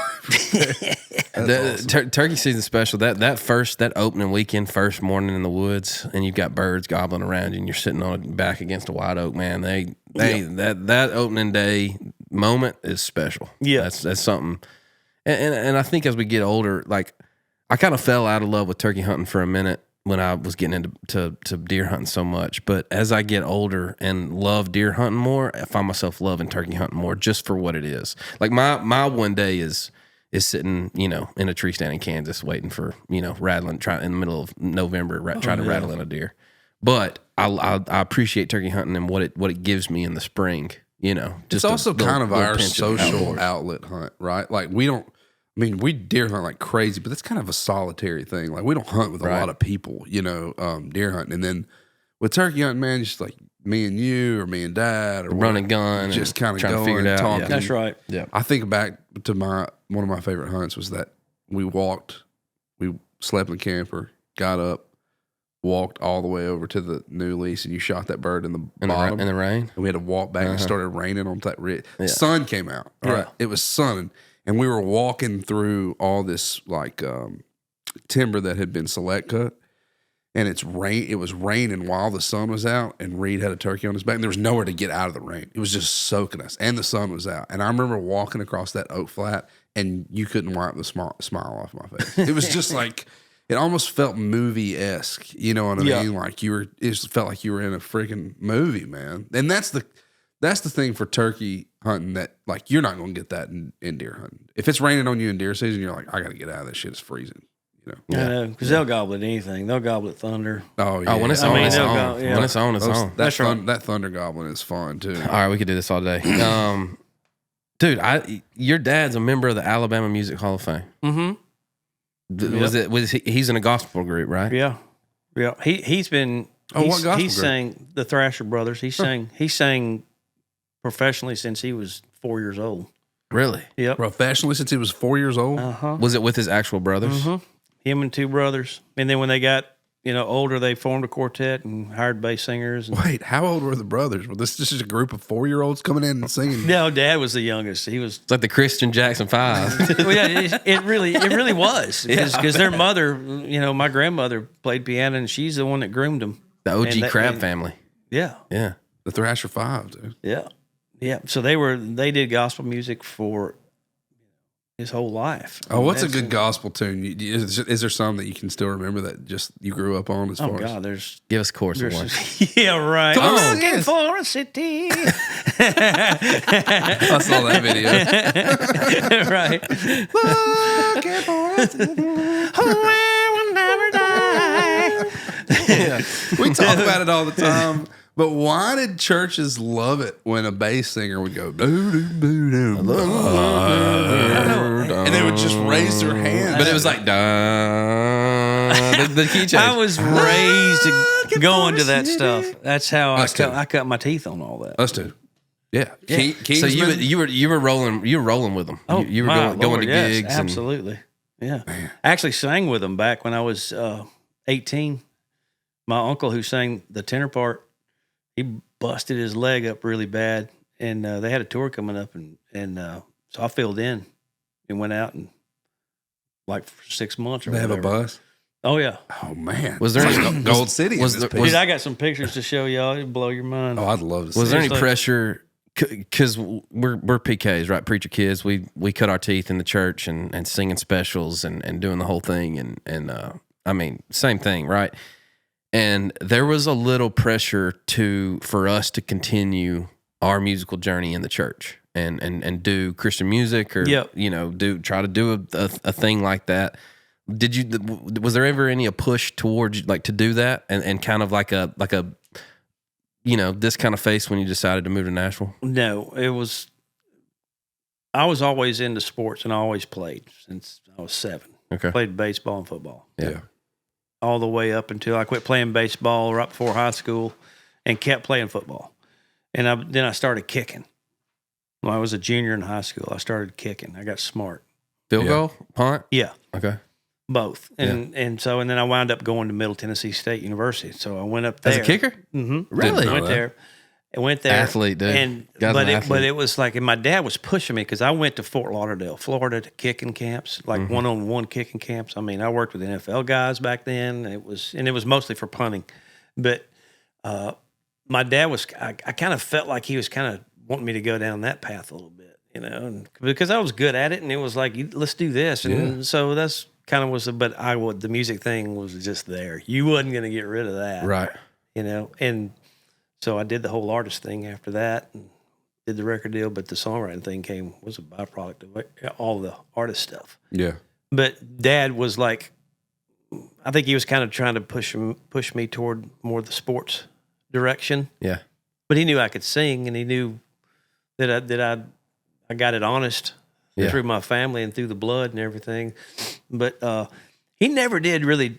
Turkey season special. That opening weekend, first morning in the woods, and you've got birds gobbling around you, and you're sitting on back against a white oak. Man, that opening day moment is special. Yeah, that's something. And I think as we get older, like I kind of fell out of love with turkey hunting for a minute when I was getting into deer hunting so much. But as I get older and love deer hunting more, I find myself loving turkey hunting more just for what it is. Like my one day is sitting, in a tree stand in Kansas waiting for, rattling, in the middle of November, trying to rattle in a deer. But I appreciate turkey hunting and what it gives me in the spring. Just it's also kind of our pinch social outlet hunt, right? Like we deer hunt like crazy, but that's kind of a solitary thing. Like we don't hunt with a lot of people, deer hunting. And then with turkey hunting, man, just like me and you or me and Dad or run a gun, just kind of trying to figure it out. talking. Yeah. That's right. Yeah, I think back to one of my favorite hunts was that we slept in the camper, got up, walked all the way over to the new lease, and you shot that bird in the bottom in the rain. And we had to walk back and it started raining on that ridge. Sun came out. All right. It was sunning. And we were walking through all this like timber that had been select cut. And it was raining while the sun was out, and Reid had a turkey on his back. And there was nowhere to get out of the rain. It was just soaking us. And the sun was out. And I remember walking across that oak flat, and you couldn't wipe the smile off my face. It was just like, it almost felt movie-esque. You know what I mean? Like it just felt like you were in a freaking movie, man. And that's the thing for turkey hunting, that like you're not going to get that in deer hunting. If it's raining on you in deer season, you're like, I got to get out of this shit. It's freezing. Because they'll gobble at anything. They'll gobble at thunder. Oh yeah. Oh, when it's on, it's on. Yeah. When it's on, it's on. That's right. That thunder gobbling is fun too. All right, we could do this all day. Dude, your dad's a member of the Alabama Music Hall of Fame. Mm-hmm. He's in a gospel group, right? Yeah. He's been. What gospel he group? sang the Thrasher brothers. He sang professionally since he was 4 years old. Really? Yep. Professionally since he was 4 years old. Was it with his actual brothers? Mm-hmm. Him and two brothers, and then when they got older, they formed a quartet and hired bass singers. And, Wait, how old were the brothers? Well, this is a group of 4-year-olds coming in and singing. no, Dad was the youngest. He was. It's like the Christian Jackson 5. Well, yeah, it really was because their mother, my grandmother played piano, and she's the one that groomed them. The OG Crab family. Yeah, Yeah. The Thrasher 5, dude. yeah. So they did gospel music for his whole life. Oh, what's a good gospel tune? Is there some that you can still remember that just you grew up on? As far God, there's Give us a chorus of one. yeah, right. Come on, Looking for a city. I saw that video. right. Looking for a city. Where will never die. Yeah. We talk about it all the time. But why did churches love it when a bass singer would go, doo, doo, doo, doo, and they would just raise their hands? But it was like, the key change. I was raised to go into that stuff. That's how I cut my teeth on all that. Us too. Yeah. So you were rolling with them. Oh, you were my going to Lord, gigs. yes, absolutely. Yeah. I actually sang with them back when I was 18. My uncle who sang the tenor part, he busted his leg up really bad, and they had a tour coming up, and so I filled in and went out and like for 6 months or They have whatever. a bus. Oh yeah. Oh man. Was there It's any like Gold City? Dude, I got some pictures to show y'all. It'd blow your mind. Oh, I'd love to see. Was there any Seriously. pressure? Because we're PKs, right? Preacher kids. We cut our teeth in the church and singing specials and doing the whole thing and I mean same thing, right? And there was a little pressure for us to continue our musical journey in the church and do Christian music or try to do a thing like that. Was there ever a push towards like to do that and kind of like a this kind of face when you decided to move to Nashville? No, I was always into sports and I always played since I was 7. Okay. Played baseball and football. Yeah. All the way up until I quit playing baseball right before high school and kept playing football. And then I started kicking. When I was a junior in high school, I started kicking. I got smart. Field goal? Punt? Yeah. Okay. both. And then I wound up going to Middle Tennessee State University. So I went up there As a kicker? Mm-hmm. Really? I went there. Athlete, dude. But it was like, and my dad was pushing me because I went to Fort Lauderdale, Florida, to kicking camps, like one-on-one kicking camps. I mean, I worked with NFL guys back then. It was mostly for punting, but my dad was. I kind of felt like he was kind of wanting me to go down that path a little bit, and because I was good at it, and it was like, let's do this, and so that's kind of was. But the music thing was just there. You wasn't going to get rid of that, Right? And so I did the whole artist thing after that and did the record deal, but the songwriting thing was a byproduct of all the artist stuff. Yeah. But Dad was like, I think he was kind of trying to push me toward more the sports direction. Yeah. But he knew I could sing, and he knew that I got it honest through my family and through the blood and everything. But he never did really.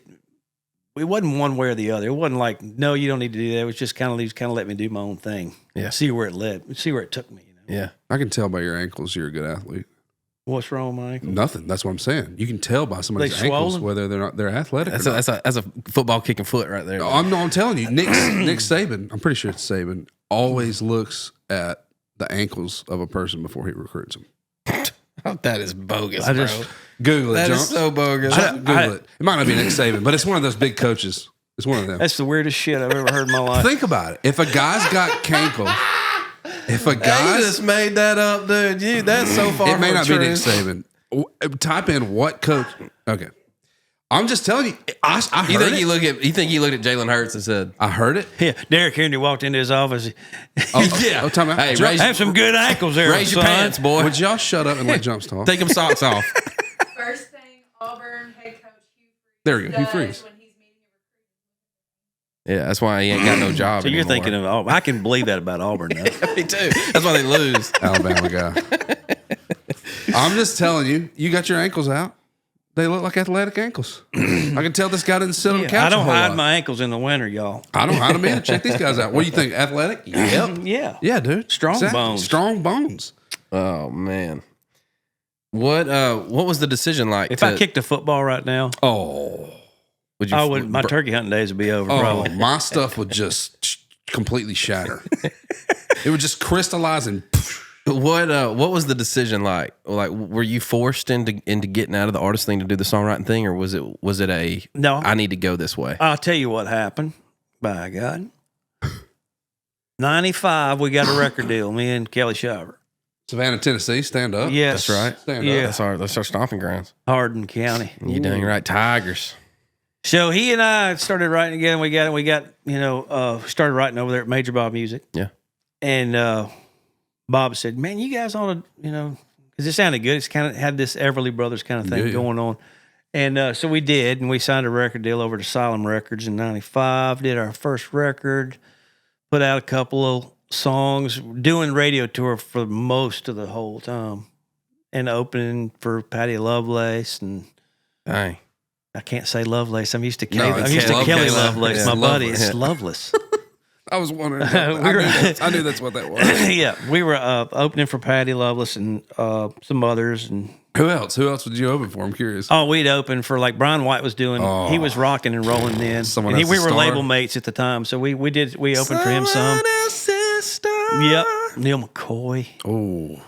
It wasn't one way or the other. It wasn't like, no, you don't need to do that. It was just he was kind of let me do my own thing. Yeah. See where it took me. Yeah. I can tell by your ankles you're a good athlete. What's wrong with my ankle? Nothing. That's what I'm saying. You can tell by somebody's They ankles swollen? whether they're athletic. That's a football kicking foot right there. I'm telling you, Nick Saban, I'm pretty sure it's Saban, always looks at the ankles of a person before he recruits them. That is bogus, I bro. just- Google it, That Jumps. is so bogus. Google it. It might not be Nick Saban, but it's one of those big coaches. It's one of them. That's the weirdest shit I've ever heard in my life. Think about it. If a guy's got cankle, if a You guy's, just made that up, dude. That's so far. it may from not the be Nick truth. Saban. Type in what coach. Okay, I'm just telling you. I heard You think it. you think he looked at Jalen Hurts and said, I heard it. Yeah, Derrick Henry walked into his office. Oh, time out. Hey, Jump- raise- Have some good ankles there, "Raise your son." pants, boy. Would y'all shut up and let Jumps talk? Take them socks off." First thing, Auburn head coach Hugh Freeze There we go. Hugh does Freeze. when he's meeting a Yeah, that's why he ain't got no job. So you're anymore. thinking of Auburn. I can believe that about Auburn, though. me too. That's why they lose. Alabama guy. I'm just telling you, you got your ankles out. They look like athletic ankles. I can tell this guy didn't sit on the couch. I don't a whole hide lot. my ankles in the winter, y'all. I don't hide them either. Check these guys out. What do you think? Athletic? Yep. Yeah. Yeah, dude. Strong bones. Strong bones. Oh man, what was the decision like? If I kicked a football right now, Oh. would you? I would. My turkey hunting days would be over. Oh, Probably. my stuff would just completely shatter. It would just crystallize and What was the decision like? Like, were you forced into getting out of the artist thing to do the songwriting thing, or was it a No. I need to go this way? I'll tell you what happened. By God. 95, we got a record deal. Me and Kelly Shiver. Savannah, Tennessee, stand up. Yes. That's right. Stand Yeah. up. That's our stomping grounds. Hardin County. You dang right, Tigers. So he and I started writing again. We got started writing over there at Major Bob Music. Yeah. And Bob said, "Man, you guys ought to, because it sounded good. It's kind of had this Everly Brothers kind of thing Yeah. going on." And so we did, and we signed a record deal over to Asylum Records in 95, did our first record, put out a couple of songs, doing radio tour for most of the whole time, and opening for Patty Lovelace. And Dang. I can't say Lovelace. I'm used to No, Kelly. it's I'm used to Kelly. Kelly Kelly. Lovelace, Yeah. my It's buddy. Loveless. It's Loveless. I was wondering. I knew that's what that was. Yeah, we were opening for Patty Lovelace and some others, and Who else? Who else would you open for? I'm curious. we'd open for like Brian White was doing. He was rocking and rolling then. Someone And else's we were star? label mates at the time, so we opened for him some. Yep, Neil McCoy,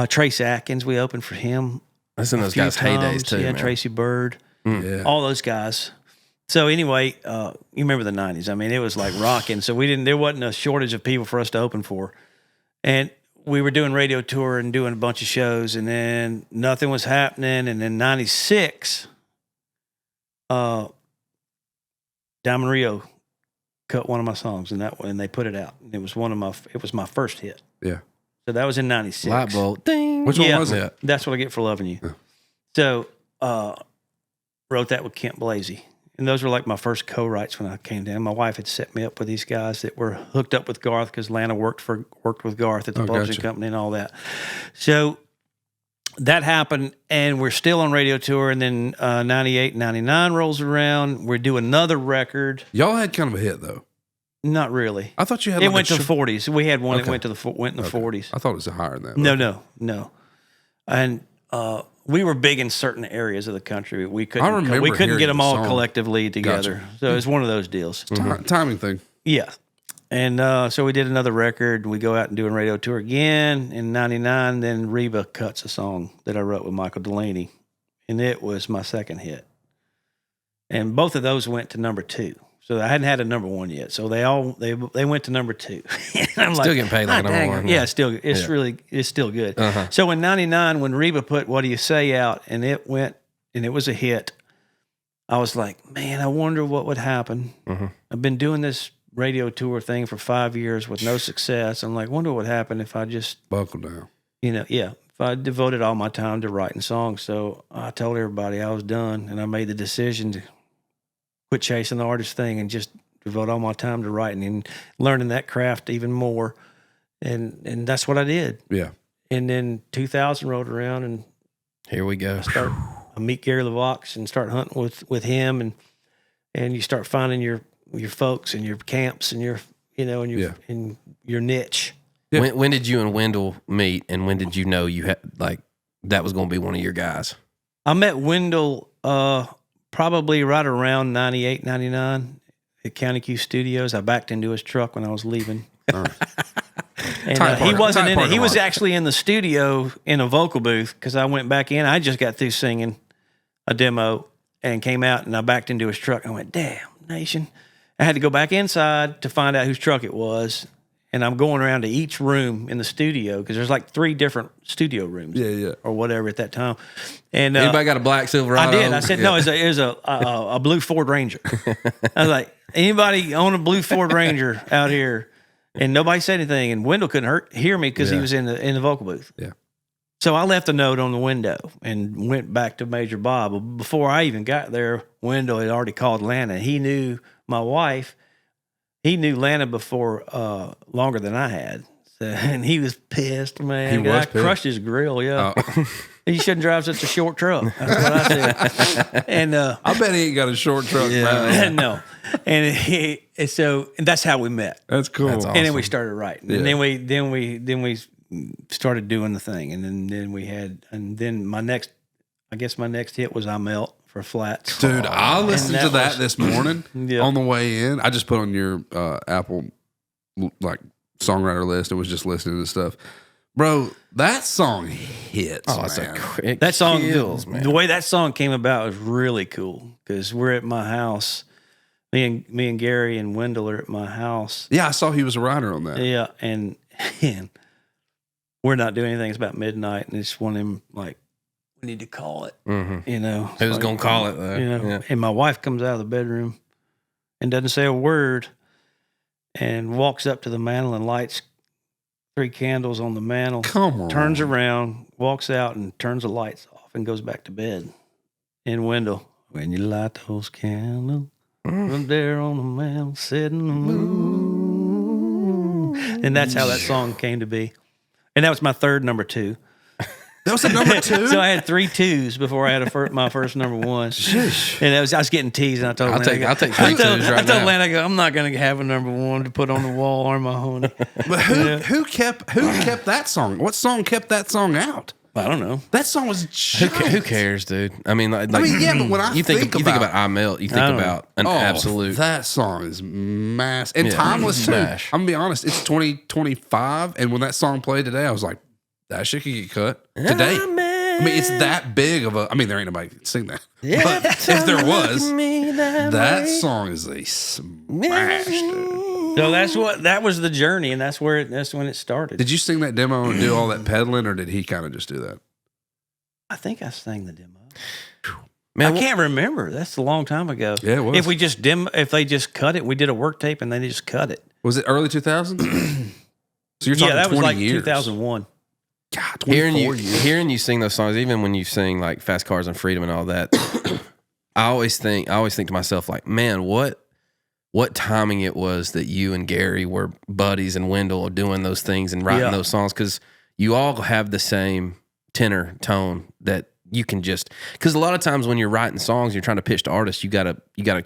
Trace Atkins. We opened for him. That's in those few guys' heydays times. too. Yeah, man. Tracy Bird, Yeah. all those guys. So anyway, you remember the 90s. I mean, it was like rocking. So there wasn't a shortage of people for us to open for. And we were doing radio tour and doing a bunch of shows, and then nothing was happening. And then 96, Diamond Rio cut one of my songs, and they put it out. It was my first hit. Yeah. So that was in 96. Light bulb. Ding. Which one was it? Yeah. That's what I get for loving you. So, wrote that with Kent Blasey. And those were like my first co-writes when I came down. My wife had set me up with these guys that were hooked up with Garth because Lana worked with Garth at the publishing gotcha. company and all that. So that happened, and we're still on radio tour. And then 98, 99 rolls around. We do another record. Y'all had kind of a hit though. Not really. I thought you had. It like went a to the 40s. We had one that Okay. went in the 40s. I thought it was higher than that. No. And we were big in certain areas of the country. We couldn't remember get them hearing the all song. collectively together. Gotcha. So it was one of those deals. Timing thing. Yeah. And so we did another record. We go out and do a radio tour again in 99. Then Reba cuts a song that I wrote with Michael Delaney. And it was my second hit. And both of those went to number 2. So I hadn't had a number 1 yet. So they went to number 2. And I'm Still getting paid like a number 1. Yeah, it's still good. Uh-huh. So in 99, when Reba put What Do You Say out and it went, and it was a hit, I was like, man, I wonder what would happen. Mm-hmm. I've been doing this radio tour thing for 5 years with no success. I'm like, wonder what would happen if I just, Buckle down. if I devoted all my time to writing songs. So I told everybody I was done, and I made the decision to quit chasing the artist thing and just devote all my time to writing and learning that craft even more. And that's what I did. Yeah. And then 2000 rolled around, and Here we go. I meet Gary LeVox and start hunting with him, and you start finding your folks and your camps and your and your niche. Yeah. When did you and Wendell meet, and when did you know you had that was going to be one of your guys? I met Wendell probably right around 98, 99 at County Q Studios. I backed into his truck when I was leaving. And he wasn't in it. He was actually in the studio in a vocal booth because I went back in. I just got through singing a demo and came out, and I backed into his truck. I went, damn, nation. I had to go back inside to find out whose truck it was. And I'm going around to each room in the studio because there's like 3 different studio rooms, or whatever at that time. And Anybody got a black Silverado? I did. I said no. It was a blue Ford Ranger. I was like, anybody own a blue Ford Ranger out here? And nobody said anything. And Wendell couldn't hear me because he was in the vocal booth. Yeah. So I left a note on the window and went back to Major Bob. But before I even got there, Wendell had already called Lana. He knew my wife. He knew Lana before longer than I had. So, and he was pissed, man. I crushed his grill, He shouldn't drive such a short truck. That's what I said. And I bet he ain't got a short truck. Man. no. And so that's how we met. That's cool. That's awesome. And then we started writing. And then we started doing the thing. And then my next hit was I Melt for Flats. Dude, I listened to that this morning Yeah. on the way in. I just put on your Apple songwriter list and was just listening to stuff. Bro, that song hits, man. That song, kills, man. the way that song came about was really cool because we're at my house. Me and Gary and Wendell are at my house. Yeah, I saw he was a writer on that. Yeah, and we're not doing anything. It's about midnight, and it's one of them like, we need to call it. Mm-hmm. Who's gonna call it though? And my wife comes out of the bedroom and doesn't say a word, and walks up to the mantle and lights 3 candles on the mantle. Come on. Turns around, walks out, and turns the lights off and goes back to bed. And Wendell, when you light those candles, from there on the mantle, setting the moon. And that's how that song came to be. And that was my third number 2. That was a number 2? So I had 3 2s before I had my first number 1. And I was getting teased, and I told I'll Lana, take 3 twos right I told now. Lana, I'm not going to have a number 1 to put on the wall or my honey. But who kept that song? What song kept that song out? I don't know. That song was Who cares, dude? I mean, yeah, but when I you think about I Melt, you think I don't about an absolute. That song is massive and Yeah, timeless too. smash. I'm gonna be honest, it's 2025, and when that song played today, I was like, that shit could get cut today. I mean, it's that big of a. I mean, there ain't nobody can sing that. Yeah, but if there was, that way. song is a smash, dude. So that was the journey, and that's when it started. Did you sing that demo and do all that pedaling, or did he kind of just do that? I think I sang the demo. Man, I can't remember. That's a long time ago. Yeah, it was. If they just cut it, we did a work tape and they just cut it. Was it early 2000s? So you're talking that 20 was like years. 2001. God, 24 years. hearing you sing those songs, even when you sing like Fast Cars and Freedom and all that, I always think to myself, like, man, what timing it was that you and Gary were buddies and Wendell doing those things and writing those songs, because you all have the same tenor tone that you can just, because a lot of times when you're writing songs, you're trying to pitch to artists, you gotta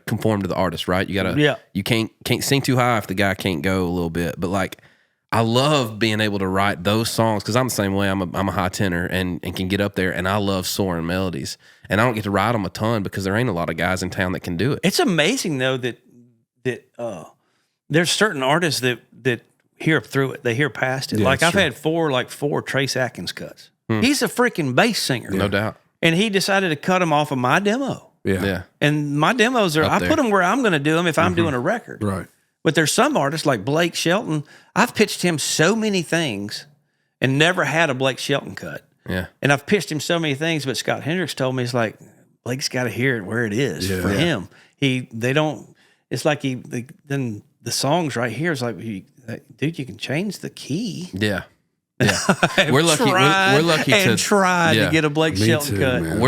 conform to the artist, right? You can't sing too high if the guy can't go a little bit, but like, I love being able to write those songs because I'm the same way. I'm a high tenor and can get up there, and I love soaring melodies. And I don't get to write them a ton because there ain't a lot of guys in town that can do it. It's amazing though that there's certain artists that hear through it. They hear past it. Yeah, like I've true. had four Trace Atkins cuts. He's a freaking bass singer. No doubt. And he decided to cut them off of my demo. Yeah. And my demos are, Up I there. put them where I'm going to do them if I'm doing a record. Right. But there's some artists like Blake Shelton. I've pitched him so many things and never had a Blake Shelton cut. Yeah. And I've pitched him so many things, but Scott Hendricks told me, it's like, Blake's got to hear it where it is for him. It's like then the songs right here is like, dude, you can change the key. Yeah. Yeah. We're lucky. We're lucky to try to get a Blake Me Shelton too, cut. man.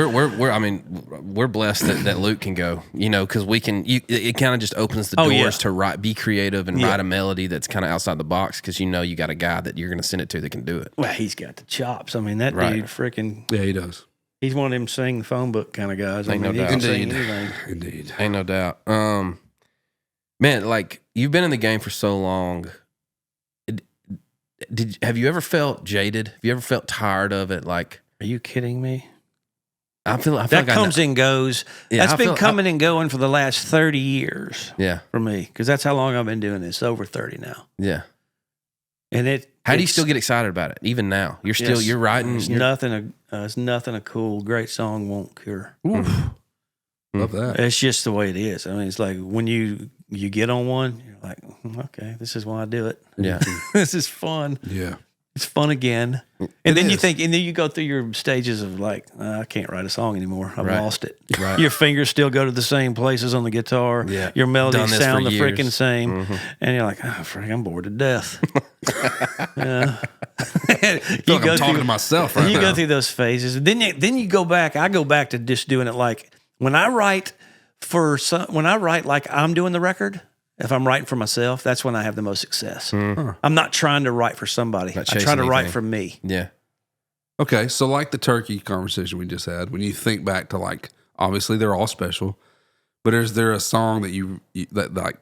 We're blessed that Luke can go, because we can, it kind of just opens the doors to be creative and write a melody that's kind of outside the box because you got a guy that you're going to send it to that can do it. Well, he's got the chops. I mean, that dude freaking, Yeah, he does. he's one of them sing the phone book kind of guys. Ain't no he doubt. can sing anything. Indeed. Ain't no doubt. Man, like you've been in the game for so long. Have you ever felt jaded? Have you ever felt tired of it? Like, Are you kidding me? I feel That like comes and goes. Yeah, That's I been feel- coming and going for the last 30 years Yeah, for me because that's how long I've been doing this. Over 30 now. yeah. And How do you still get excited about it? Even now, you're writing. It's nothing a cool, great song won't cure. Oof. Love that. It's just the way it is. I mean, it's like when you get on one, you're like, okay, this is why I do it. Yeah, This is fun. Yeah. It's fun again. And then you go through your stages of like, I can't write a song anymore. I've Right. lost it. Right. Your fingers still go to the same places on the guitar. Yeah. Your Done melodies this sound for the years. freaking same. And you're like, oh, frick, I'm bored to death. Yeah. I feel like I'm talking to myself right you now. go through those phases. Then you go back. I go back to just doing it like when I write like I'm doing the record. If I'm writing for myself, that's when I have the most success. I'm not trying to write for somebody. Not I try chasing to write anything. for me. yeah. Okay, so like the turkey conversation we just had, when you think back to like, obviously they're all special, but is there a song that that like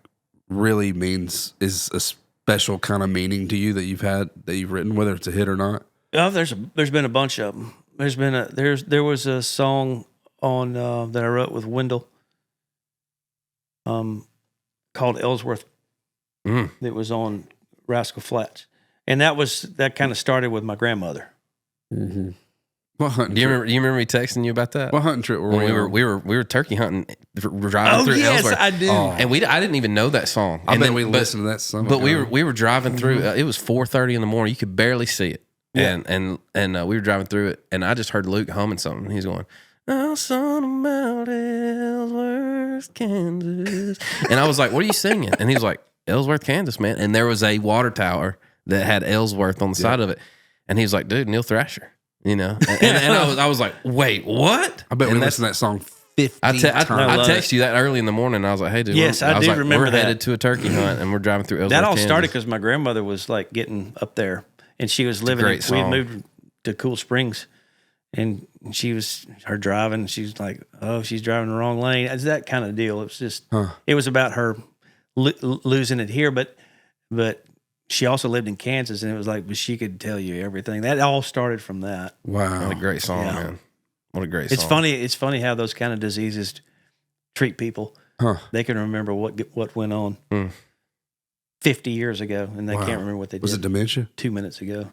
really is a special kind of meaning to you that you've written, whether it's a hit or not? Oh, there's been a bunch of them. There was a song on that I wrote with Wendell, called Ellsworth. That was on Rascal Flats, and that kind of started with my grandmother. Mm-hmm. What hunting Do you trip? remember? You remember me texting you about that? What hunting trip were When we on? we were turkey hunting, driving Oh through yes, Ellsworth. I do. Oh. And I didn't even know that song. I And bet then- we but- listened to that song. But we were driving through. It was 4:30 in the morning. You could barely see it. Yeah. And we were driving through it, and I just heard Luke humming something. He's going, "Oh, son of Mount Ellsworth, Kansas," and I was like, "What are you singing?" And he was like, "Ellsworth, Kansas, man." And there was a water tower that had Ellsworth on the side of it, and he was like, "Dude, Neil Thrasher." And I was like, "Wait, what?" I bet and we that's- listened to that song 50 I times. love texted you that early in the morning. And I was like, "Hey, dude, Yes, I was do like, remember we're that. headed to a turkey hunt, and we're driving through Ellsworth." That all Kansas. started because my grandmother was like getting up there, and she was living. great We had song. moved to Cool Springs, and she was driving. She's like, "Oh, she's driving the wrong lane." It's that kind of deal. It was just. It was about her losing it here, but she also lived in Kansas, and it was like, but she could tell you everything. That all started from that. Wow. What a great song, Yeah. man! What a great It's song. funny. It's funny how those kind of diseases treat people. Huh. They can remember what went on 50 years ago, and they Wow. can't remember what they Was it did dementia? 2 minutes ago.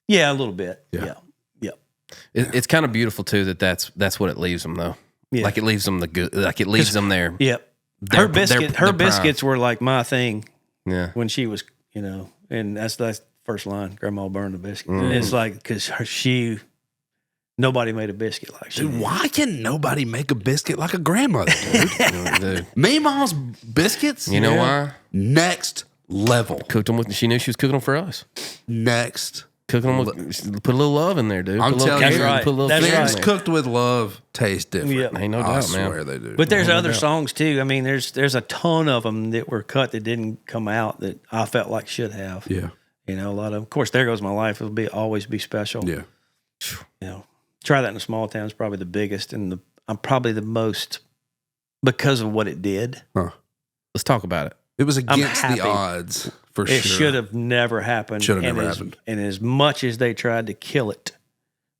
Yeah, a little bit. Yeah. Yeah. It's kind of beautiful too that's what it leaves them though. Yeah. Like it leaves them the good. Like it leaves them there. Yep. Their- Her biscuit. their Her prime. biscuits were like my thing Yeah. when she was, and that's the first line. Grandma burned the biscuit. Mm. It's like because nobody made a biscuit like she. Dude, did. why can nobody make a biscuit like a grandmother, dude? Dude. Meemaw's biscuits? You know why? Next level. Cooked them with. She knew she was cooking them for us. Next. Cooking them with. Put a little love in there, dude. I'm Put a little telling care, you. That's Put a little right. flair in Things there. cooked with love taste different. Yeah. Ain't no I doubt, swear man. they do. But there's No other doubt. songs too. I mean, there's a ton of them that were cut that didn't come out that I felt like should have. yeah. A lot of them. Of course, There Goes My Life will always be special. Yeah. Try That in a Small Town is probably the biggest, and I'm probably the most because of what it did. Huh. Let's talk about it. It was against happy. the odds For It sure. should have never happened. Should have never happened. And as much as they tried to kill it,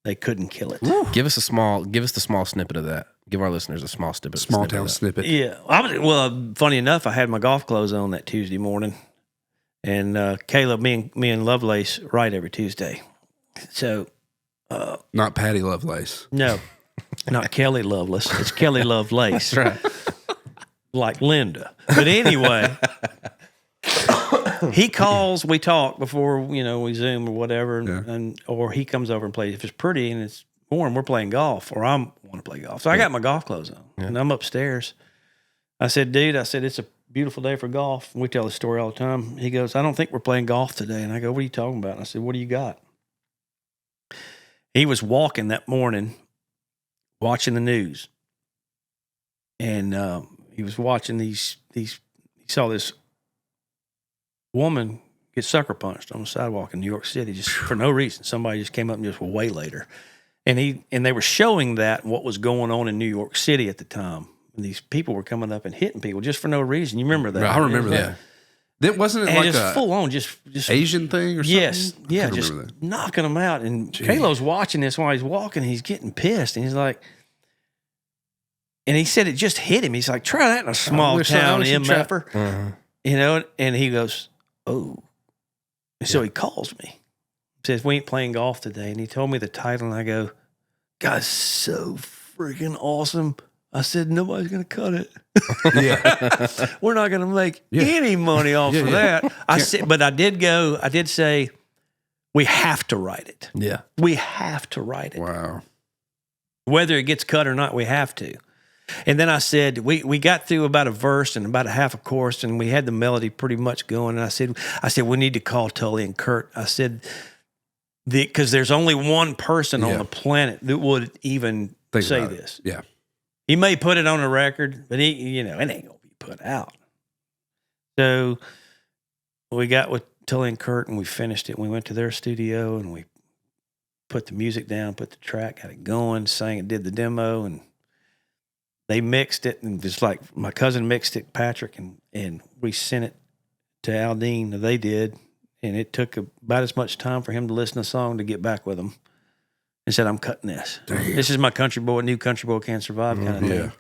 they couldn't kill it. Give us the small snippet of that. Give our listeners a small snippet. Small of town that. snippet. Yeah. Funny enough, I had my golf clothes on that Tuesday morning. And Caleb, me and Lovelace write every Tuesday. So Not Patty Lovelace. no, not Kelly Loveless. It's Kelly Lovelace. That's right. Like Linda. But anyway, he calls, we talk before, we Zoom or whatever, or he comes over and plays. If it's pretty and it's warm, we're playing golf, or I want to play golf. So I got my golf clothes on, and I'm upstairs. I said, dude, it's a beautiful day for golf. We tell the story all the time. He goes, I don't think we're playing golf today. And I go, what are you talking about? And I said, what do you got? He was walking that morning, watching the news. And he was watching these. He saw this woman get sucker punched on the sidewalk in New York City, just for no reason. Somebody just came up and just waylaid her. And they were showing what was going on in New York City at the time. And these people were coming up and hitting people just for no reason. You remember that? I remember that. That wasn't it And like just a full on, just Asian thing or something? yes, yeah, I just remember that. knocking them out. And Kalo's watching this while he's walking. He's getting pissed, and he's like, and he said it just hit him. He's like, try that in a small town MFer, And he goes, oh, and so he calls me, says we ain't playing golf today, and he told me the title, and I go, God, so freaking awesome. I said, nobody's going to cut it. Yeah. We're not going to make any money off of that. I said, but I did say, we have to write it. Yeah. We have to write it. Wow. Whether it gets cut or not, we have to. And then I said, we got through about a verse and about a half a chorus, and we had the melody pretty much going. And I said, we need to call Tully and Kurt. I said, because there's only one person on the planet that would even say this. Yeah. He may put it on a record, but it ain't going to be put out. So we got with Tully and Kurt, and we finished it. We went to their studio, and we put the music down, put the track, got it going, sang it, did the demo, and they mixed it. And just like my cousin mixed it, Patrick, and we sent it to Aldine. They did, and it took about as much time for him to listen to the song to get back with them. And said, I'm cutting this. Damn. This is my country boy, new country boy can't survive kind of thing. Yeah.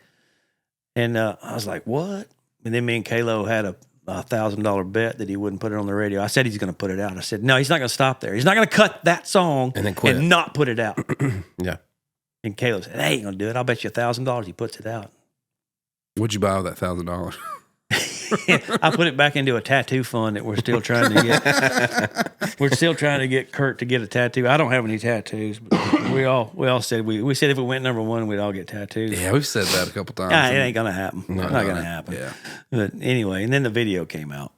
And I was like, what? And then me and Kalo had a $1,000 bet that he wouldn't put it on the radio. I said he's going to put it out. I said, no, he's not going to stop there. He's not going to cut that song And then quit. and not put it out. Yeah. And Kalo said, I ain't going to do it. I'll bet you $1,000 he puts it out. What'd you buy with that $1,000? I put it back into a tattoo fund that we're still trying to get. We're still trying to get Kurt to get a tattoo. I don't have any tattoos, but we all said we said if we went number one, we'd all get tattoos. Yeah, we've said that a couple times. It ain't gonna happen. It's not gonna happen. Yeah. But anyway, and then the video came out.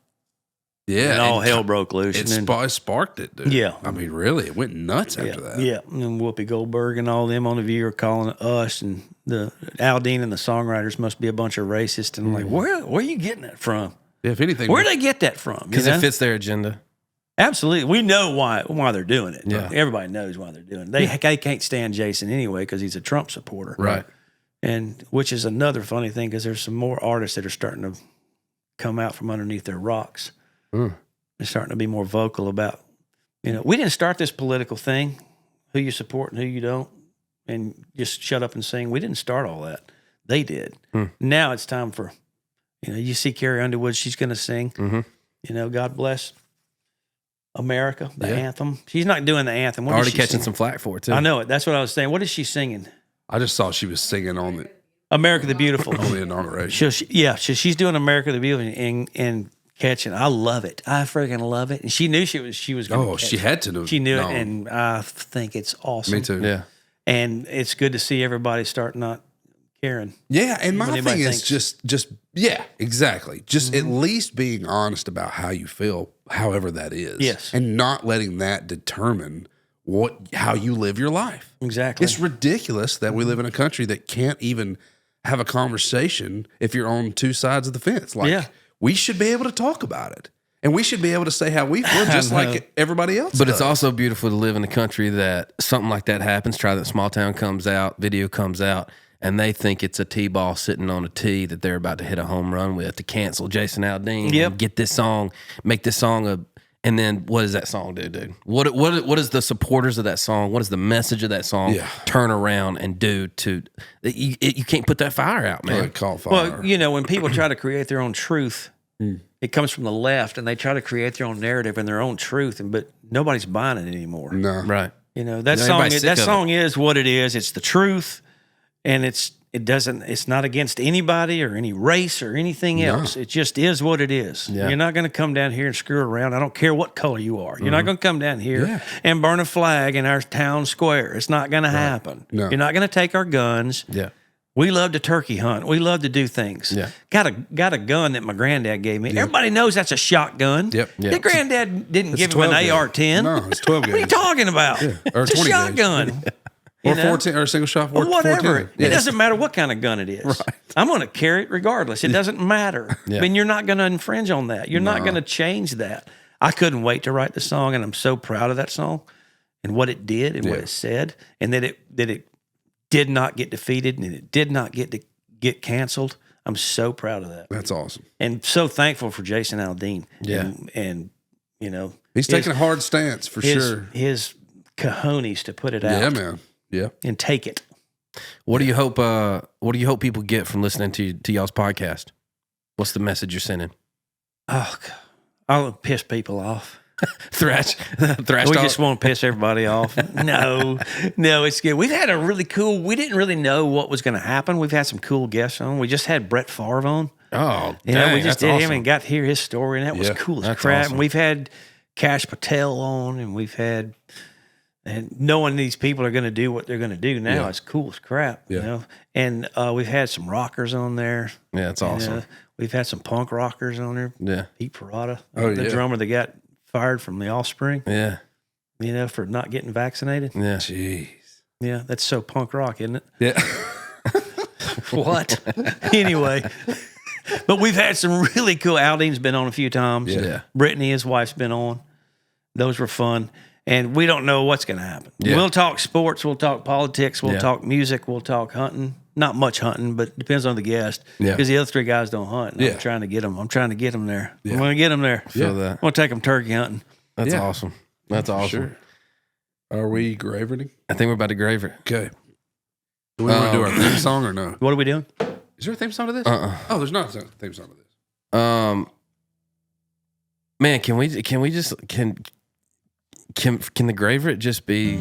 Yeah. And all hell broke loose. It and then, sparked it, dude. Yeah. I mean, really, it went nuts after that. Yeah. And then Whoopi Goldberg and all them on the View are calling us, and the Aldine and the songwriters must be a bunch of racists. And I'm like, where are you getting that from? Yeah, if anything, Where'd they get that from? Because it fits their agenda. Absolutely. We know why they're doing it. Yeah. Everybody knows why they're doing it. They can't stand Jason anyway because he's a Trump supporter. Right. And which is another funny thing because there's some more artists that are starting to come out from underneath their rocks. They're starting to be more vocal about, we didn't start this political thing, who you support and who you don't, and just shut up and sing. We didn't start all that. They did. Now it's time for, you see Carrie Underwood, she's going to sing, God bless America, the anthem. She's not doing the anthem. What Already is she catching singing? some flack for it, too. I know it. That's what I was saying. What is she singing? I just saw she was singing on the America the Beautiful. inauguration. She's doing America the Beautiful and catching. I love it. I freaking love it. And she knew she was going to. Oh, she had to know. She knew it, and I think it's awesome. Me too. Yeah. And it's good to see everybody start not caring. Yeah, and my What anybody thing is just yeah, exactly. Just at least being honest about how you feel, however that is. Yes. And not letting that determine how you live your life. Exactly. It's ridiculous that we live in a country that can't even have a conversation if you're on two sides of the fence. Like we should be able to talk about it. And we should be able to say how we feel just like everybody else But does. it's also beautiful to live in a country that something like that happens. Try that small town comes out, video comes out, and they think it's a T-ball sitting on a tee that they're about to hit a home run with to cancel Jason Aldean. Yep. And get this song, make this song and then what does that song do, dude? What is the supporters of that song? What is the message of that song turn around and do to you can't put that fire out, man. Caught fire. Well, when people try to create their own truth, it comes from the left, and they try to create their own narrative and their own truth, but nobody's buying it anymore. No. Right. That song is what it is. It's the truth, and it's not against anybody or any race or anything else. It just is what it is. Yeah. You're not going to come down here and screw around. I don't care what color you are. You're not going to come down here and burn a flag in our town square. It's not going to happen. No. You're not going to take our guns. Yeah. We love to turkey hunt. We love to do things. Yeah. Got a gun that my granddad gave me. Everybody knows that's a shotgun. Yep. Yeah. Your granddad didn't give him 12 an gauge. AR-10. No, it's 12 What are you gauge. talking about? Or It's a 20 gauge. shotgun. Or 14 or a single shot Or whatever. 410. It doesn't matter what kind of gun it is. I'm going to carry it regardless. It doesn't matter. Yeah. I mean, you're not going to infringe on that. You're not going to change that. I couldn't wait to write the song, and I'm so proud of that song and what it did and what it said, and that it did not get defeated and it did not get canceled. I'm so proud of that. That's awesome. And so thankful for Jason Aldean. Yeah. And He's taking a hard stance for sure. His cojones to put it out. Yeah, man. Yeah. And take it. What do you hope? What do you hope people get from listening to y'all's podcast? What's the message you're sending? Oh, God. I'll piss people off. Thrash. We just want to piss everybody off. No, it's good. We've had a really cool. We didn't really know what was going to happen. We've had some cool guests on. We just had Brett Favre on. Oh, We just that's did him awesome. and got to hear his story, and that was cool as that's crap. awesome. And we've had Cash Patel on, and we've had. And knowing these people are going to do what they're going to do now, it's cool as crap, you know. And we've had some rockers on there. Yeah, it's awesome. We've had some punk rockers on there. Yeah. Pete Parada, Oh, the yeah. drummer that got fired from the Offspring, Yeah. for not getting vaccinated. Yeah. Jeez. Yeah, that's so punk rock, isn't it? Yeah. What? Anyway, but we've had some really cool. Aldean's been on a few times. Yeah. Brittany, his wife's been on. Those were fun. And we don't know what's going to happen. Yeah. We'll talk sports. We'll talk politics. We'll Yeah. talk music. We'll talk hunting. Not much hunting, but it depends on the guest. Yeah. Because the other three guys don't hunt. And Yeah. I'm trying to get them. I'm trying to get them there. Yeah. I'm going to get them there. Feel I'm that. going to take them turkey hunting. That's Yeah. awesome. That's awesome. Sure. Are we gravering? I think we're about to grave it. Okay. Do we want to do our theme song or no? What are we doing? Is there a theme song to this? Oh, there's not a theme song to this. Man, can we just can the Gravorite just be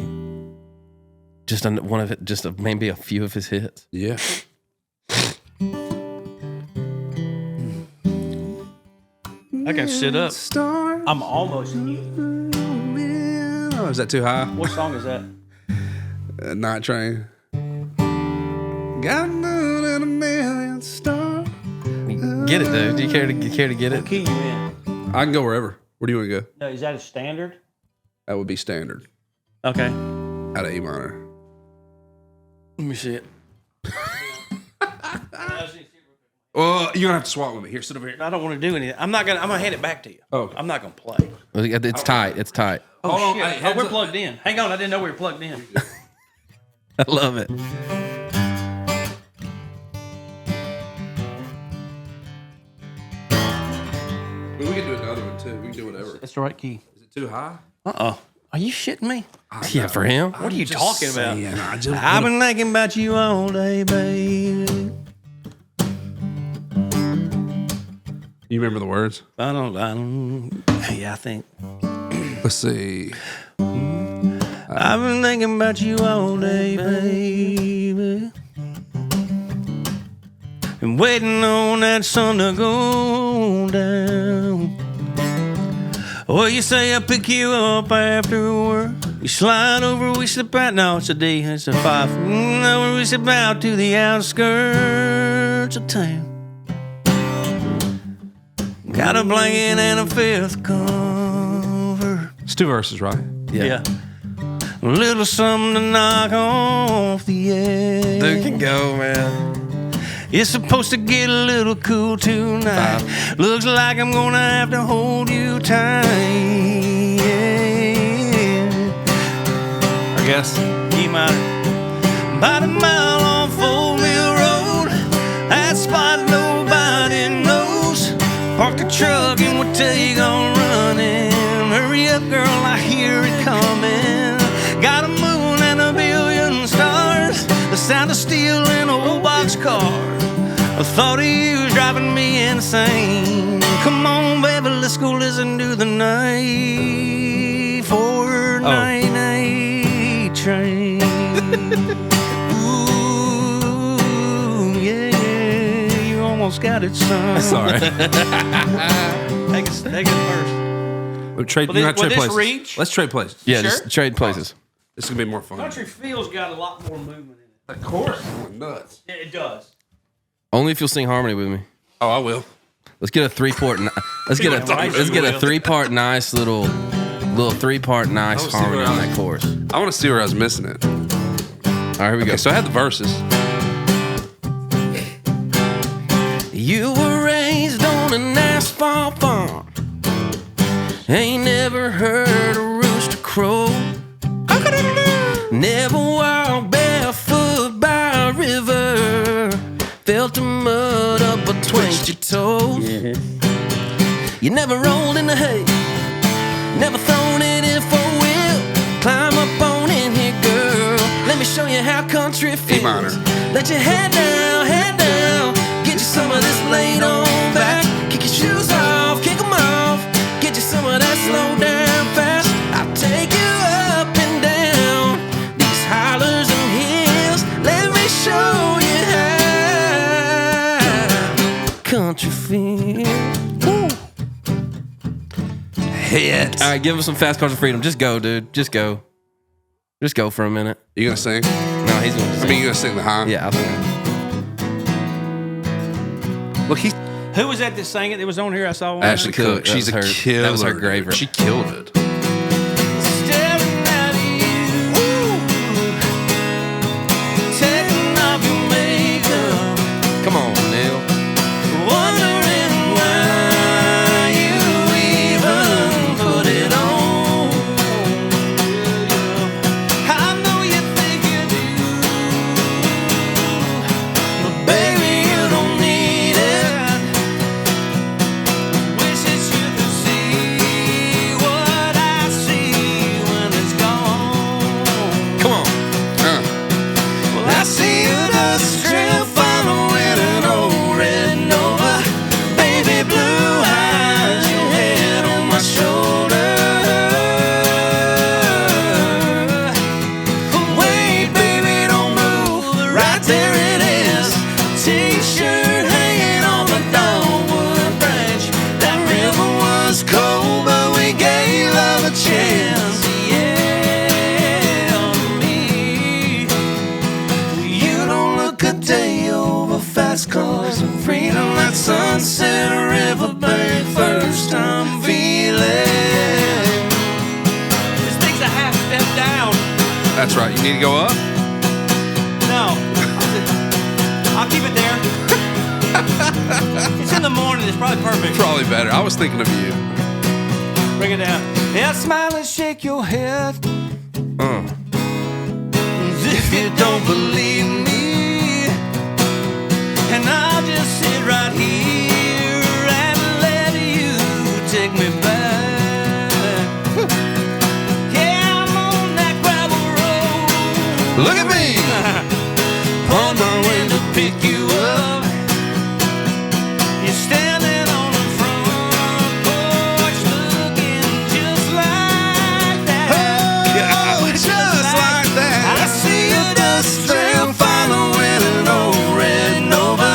just one of it, just maybe a few of his hits? Yeah. I can sit up. I'm almost mute. Oh, is that too high? What song is that? Night Train. Got moon and a million stars. Get it, dude. Do you care to get it? Key you in. I can go wherever. Where do you want to go? No, is that a standard? That would be standard. Okay. Out of A minor. Let me see it. Well, you're gonna have to swap with me. Here, sit over here. I don't want to do anything. I'm gonna hand it back to you. Oh. I'm not gonna play. It's tight. It's tight. Oh, Hold on. shit. Hey, heads we're up. plugged in. Hang on, I didn't know we were plugged in. I love it. We can do another one too. We can do whatever. That's the right key. Is it too high? Are you shitting me? Yeah, for him. What are you talking about? I've I've been thinking about you all day, baby. You remember the words? I don't. Yeah, I think. Let's see. I've been thinking about you all day, baby. And waiting on that sun to go down. Well, you say I pick you up after work. You slide over, we slip out. No, it's a D, it's a 5. No, we slip out to the outskirts of town. Got a blanket and a fifth cover. It's two verses, right? Yeah. A little something to knock off the edge. Dude can go, man. It's supposed to get a little cool tonight. Looks like I'm gonna have to hold you tight. Yeah. I guess. E minor. About a mile off Old Mill spot nobody knows. Park the truck and we'll take on running. Hurry up, girl, I hear it coming. Got a moon and a billion stars, the sound of steel in a old box car. I thought of you driving me insane. Come on, baby, let's go listen to the night 498 train. Ooh, yeah, you almost got it, son. Sorry. Take it first. We'll trade, Will you this- not trade will this places. reach? Let's trade places. Yeah, Sure? just trade places. This is gonna be more fun. Country Feels got a lot more movement in it. Of course. Nuts. Yeah, it does. Only if you'll sing harmony with me. Oh, I will. Let's get a 3-part. Let's get a 3-part nice little 3-part nice see harmony where on I that chorus. All I want to see where I was missing it. right, here we go. Okay, so I had the verses. You were raised on an asphalt farm. Ain't never heard a rooster crow. Never walked barefoot by a river. Felt the mud up between your toes. You never rolled in the hay. Never thrown it in 4-wheel. Climb up on in here, girl. Let me show you how country feels. minor. Let your head down, head down. Get you some of this laid on back. Kick your shoes off, kick them off. Get you some of that slow down fast. I'll take you up and down these hollers and hills. Let me show you how country feels. Woo. Hit. All right, give us some fast cars of freedom. Just go, dude. Just go. Just go for a minute. You gonna sing? No, he's going to I sing. mean, you gonna sing the high? Yeah, I'll sing. Look, he Who was that sang it? It was on here. I saw one. Ashley Cook, Cook. that She's was a her- killer. that was her dude. Gravorite. She killed it. Staring at you, taking off your makeup, Come on, Neil. wondering why you even put it on. I know you think you do, but baby, you don't need it. Wish that you could see what I see when it's gone. Come on. Well, I see you dust trail following an old red Nova. Baby blue eyes, your head on my shoulder. Wait, baby, don't move. Right there it is. T-shirt hanging on the dogwood branch. That river was cold, but we gave love a chance. Yeah, me. You don't look a day over fast cars and freedom. That sunset riverbank, first time feeling. This thing's a half step down. That's right. You need to go up. No, I'll keep it there. It's in the morning. It's probably perfect. Probably better. I was thinking of you. Bring it down. Yeah, smile and shake your head as if you don't believe me. And I'll just sit right here and let you take me back. Yeah, I'm on that gravel road. Look at me. On my way to pick you up. You're standing on the front porch looking just like that. Oh, just like that. I see a dust trail following an old red Nova.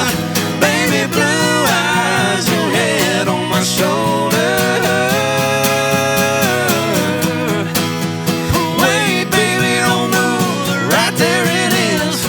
Baby blue eyes, your head on my shoulder. Wait, baby, don't move. Right there it is. A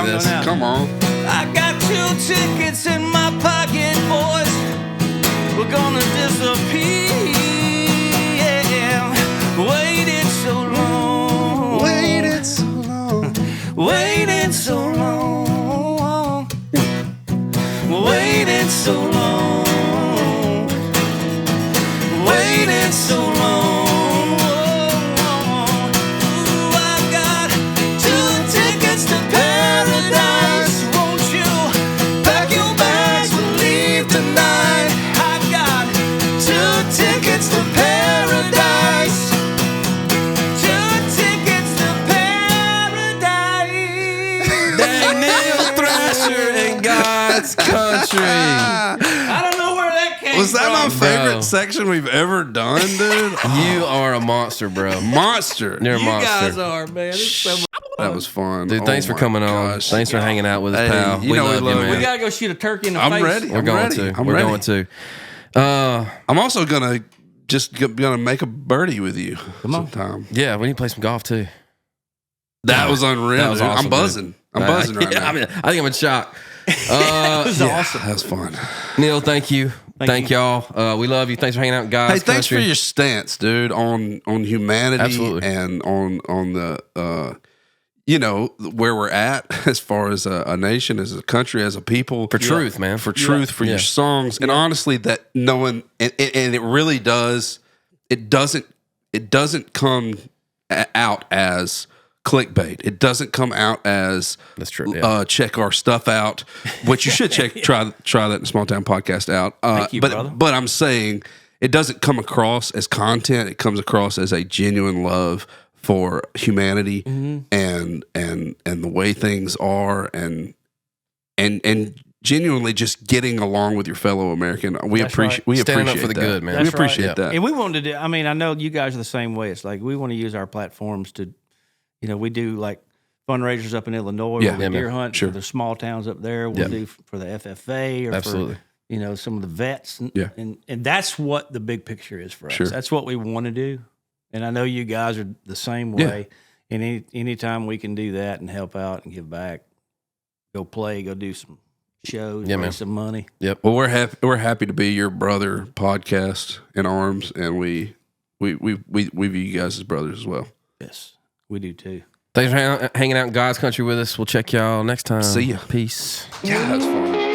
this. Come on. I got 2 tickets in my pocket, boys. We're gonna disappear. Waited so long. Waited so long. Waited so long. Waited so long. Waited so long. Ooh, I got 2 tickets to paradise. Won't you pack your bags? We'll leave tonight. I got 2 tickets to paradise. 2 tickets to paradise. Dang, Neil Thrasher in God's country. I don't know where that came Was that my from. favorite Bro. section we've ever done, dude? You are a monster, bro. Monster. You're a You monster. guys are, man. It's so much That was fun. Dude, thanks Oh for my coming on. gosh. Thanks for hanging out with us, Hey, pal. you We know we love you, love man. We gotta go shoot a turkey in the I'm face. ready. We're I'm going ready. to. I'm We're ready. going to. I'm also gonna gonna make a birdie with you Come on. sometime. Yeah, we need to play some golf too. That was unreal. That was dude. awesome, I'm buzzing. I'm dude. buzzing right Yeah, now. I mean, I think I'm in shock. It was awesome. That's fun. Neil, thank you. Thank you. y'all. We love you. Thanks for hanging out in God's Hey, thanks country. for your stance, dude, on humanity Absolutely. and on the where we're at as far as a nation, as a country, as a people. For truth, man. For truth, for Yeah. your songs. And honestly, that no one and it really does, it doesn't come out as clickbait. It doesn't come out as That's true. Yeah. check our stuff out, which you should try that in Small Town Podcast out. Thank you, brother. But I'm saying it doesn't come across as content. It comes across as a genuine love for humanity and the way things are and genuinely just getting along with your fellow American. We That's appreciate right. we Standing up appreciate for the that. good, man. We That's appreciate right. that. And we wanted to do, I mean, I know you guys are the same way. It's like we want to use our platforms to, we do like fundraisers up in Illinois. Yeah. Where we Yeah, man. deer hunt Sure. for the small towns up there. We'll Yeah. do for the FFA or Absolutely. for, some of the vets. And, Yeah. and that's what the big picture is for us. Sure. That's what we want to do. And I know you guys are the same Yeah. way. And anytime we can do that and help out and give back, go play, go do some shows, Yeah, man. raise some money. Well, we're happy to be your brother podcast in arms, and we view you guys as brothers as well. Yes, we do too. Thanks for hanging out in God's country with us. We'll check y'all next time. See ya. Peace. Yeah, that's fun.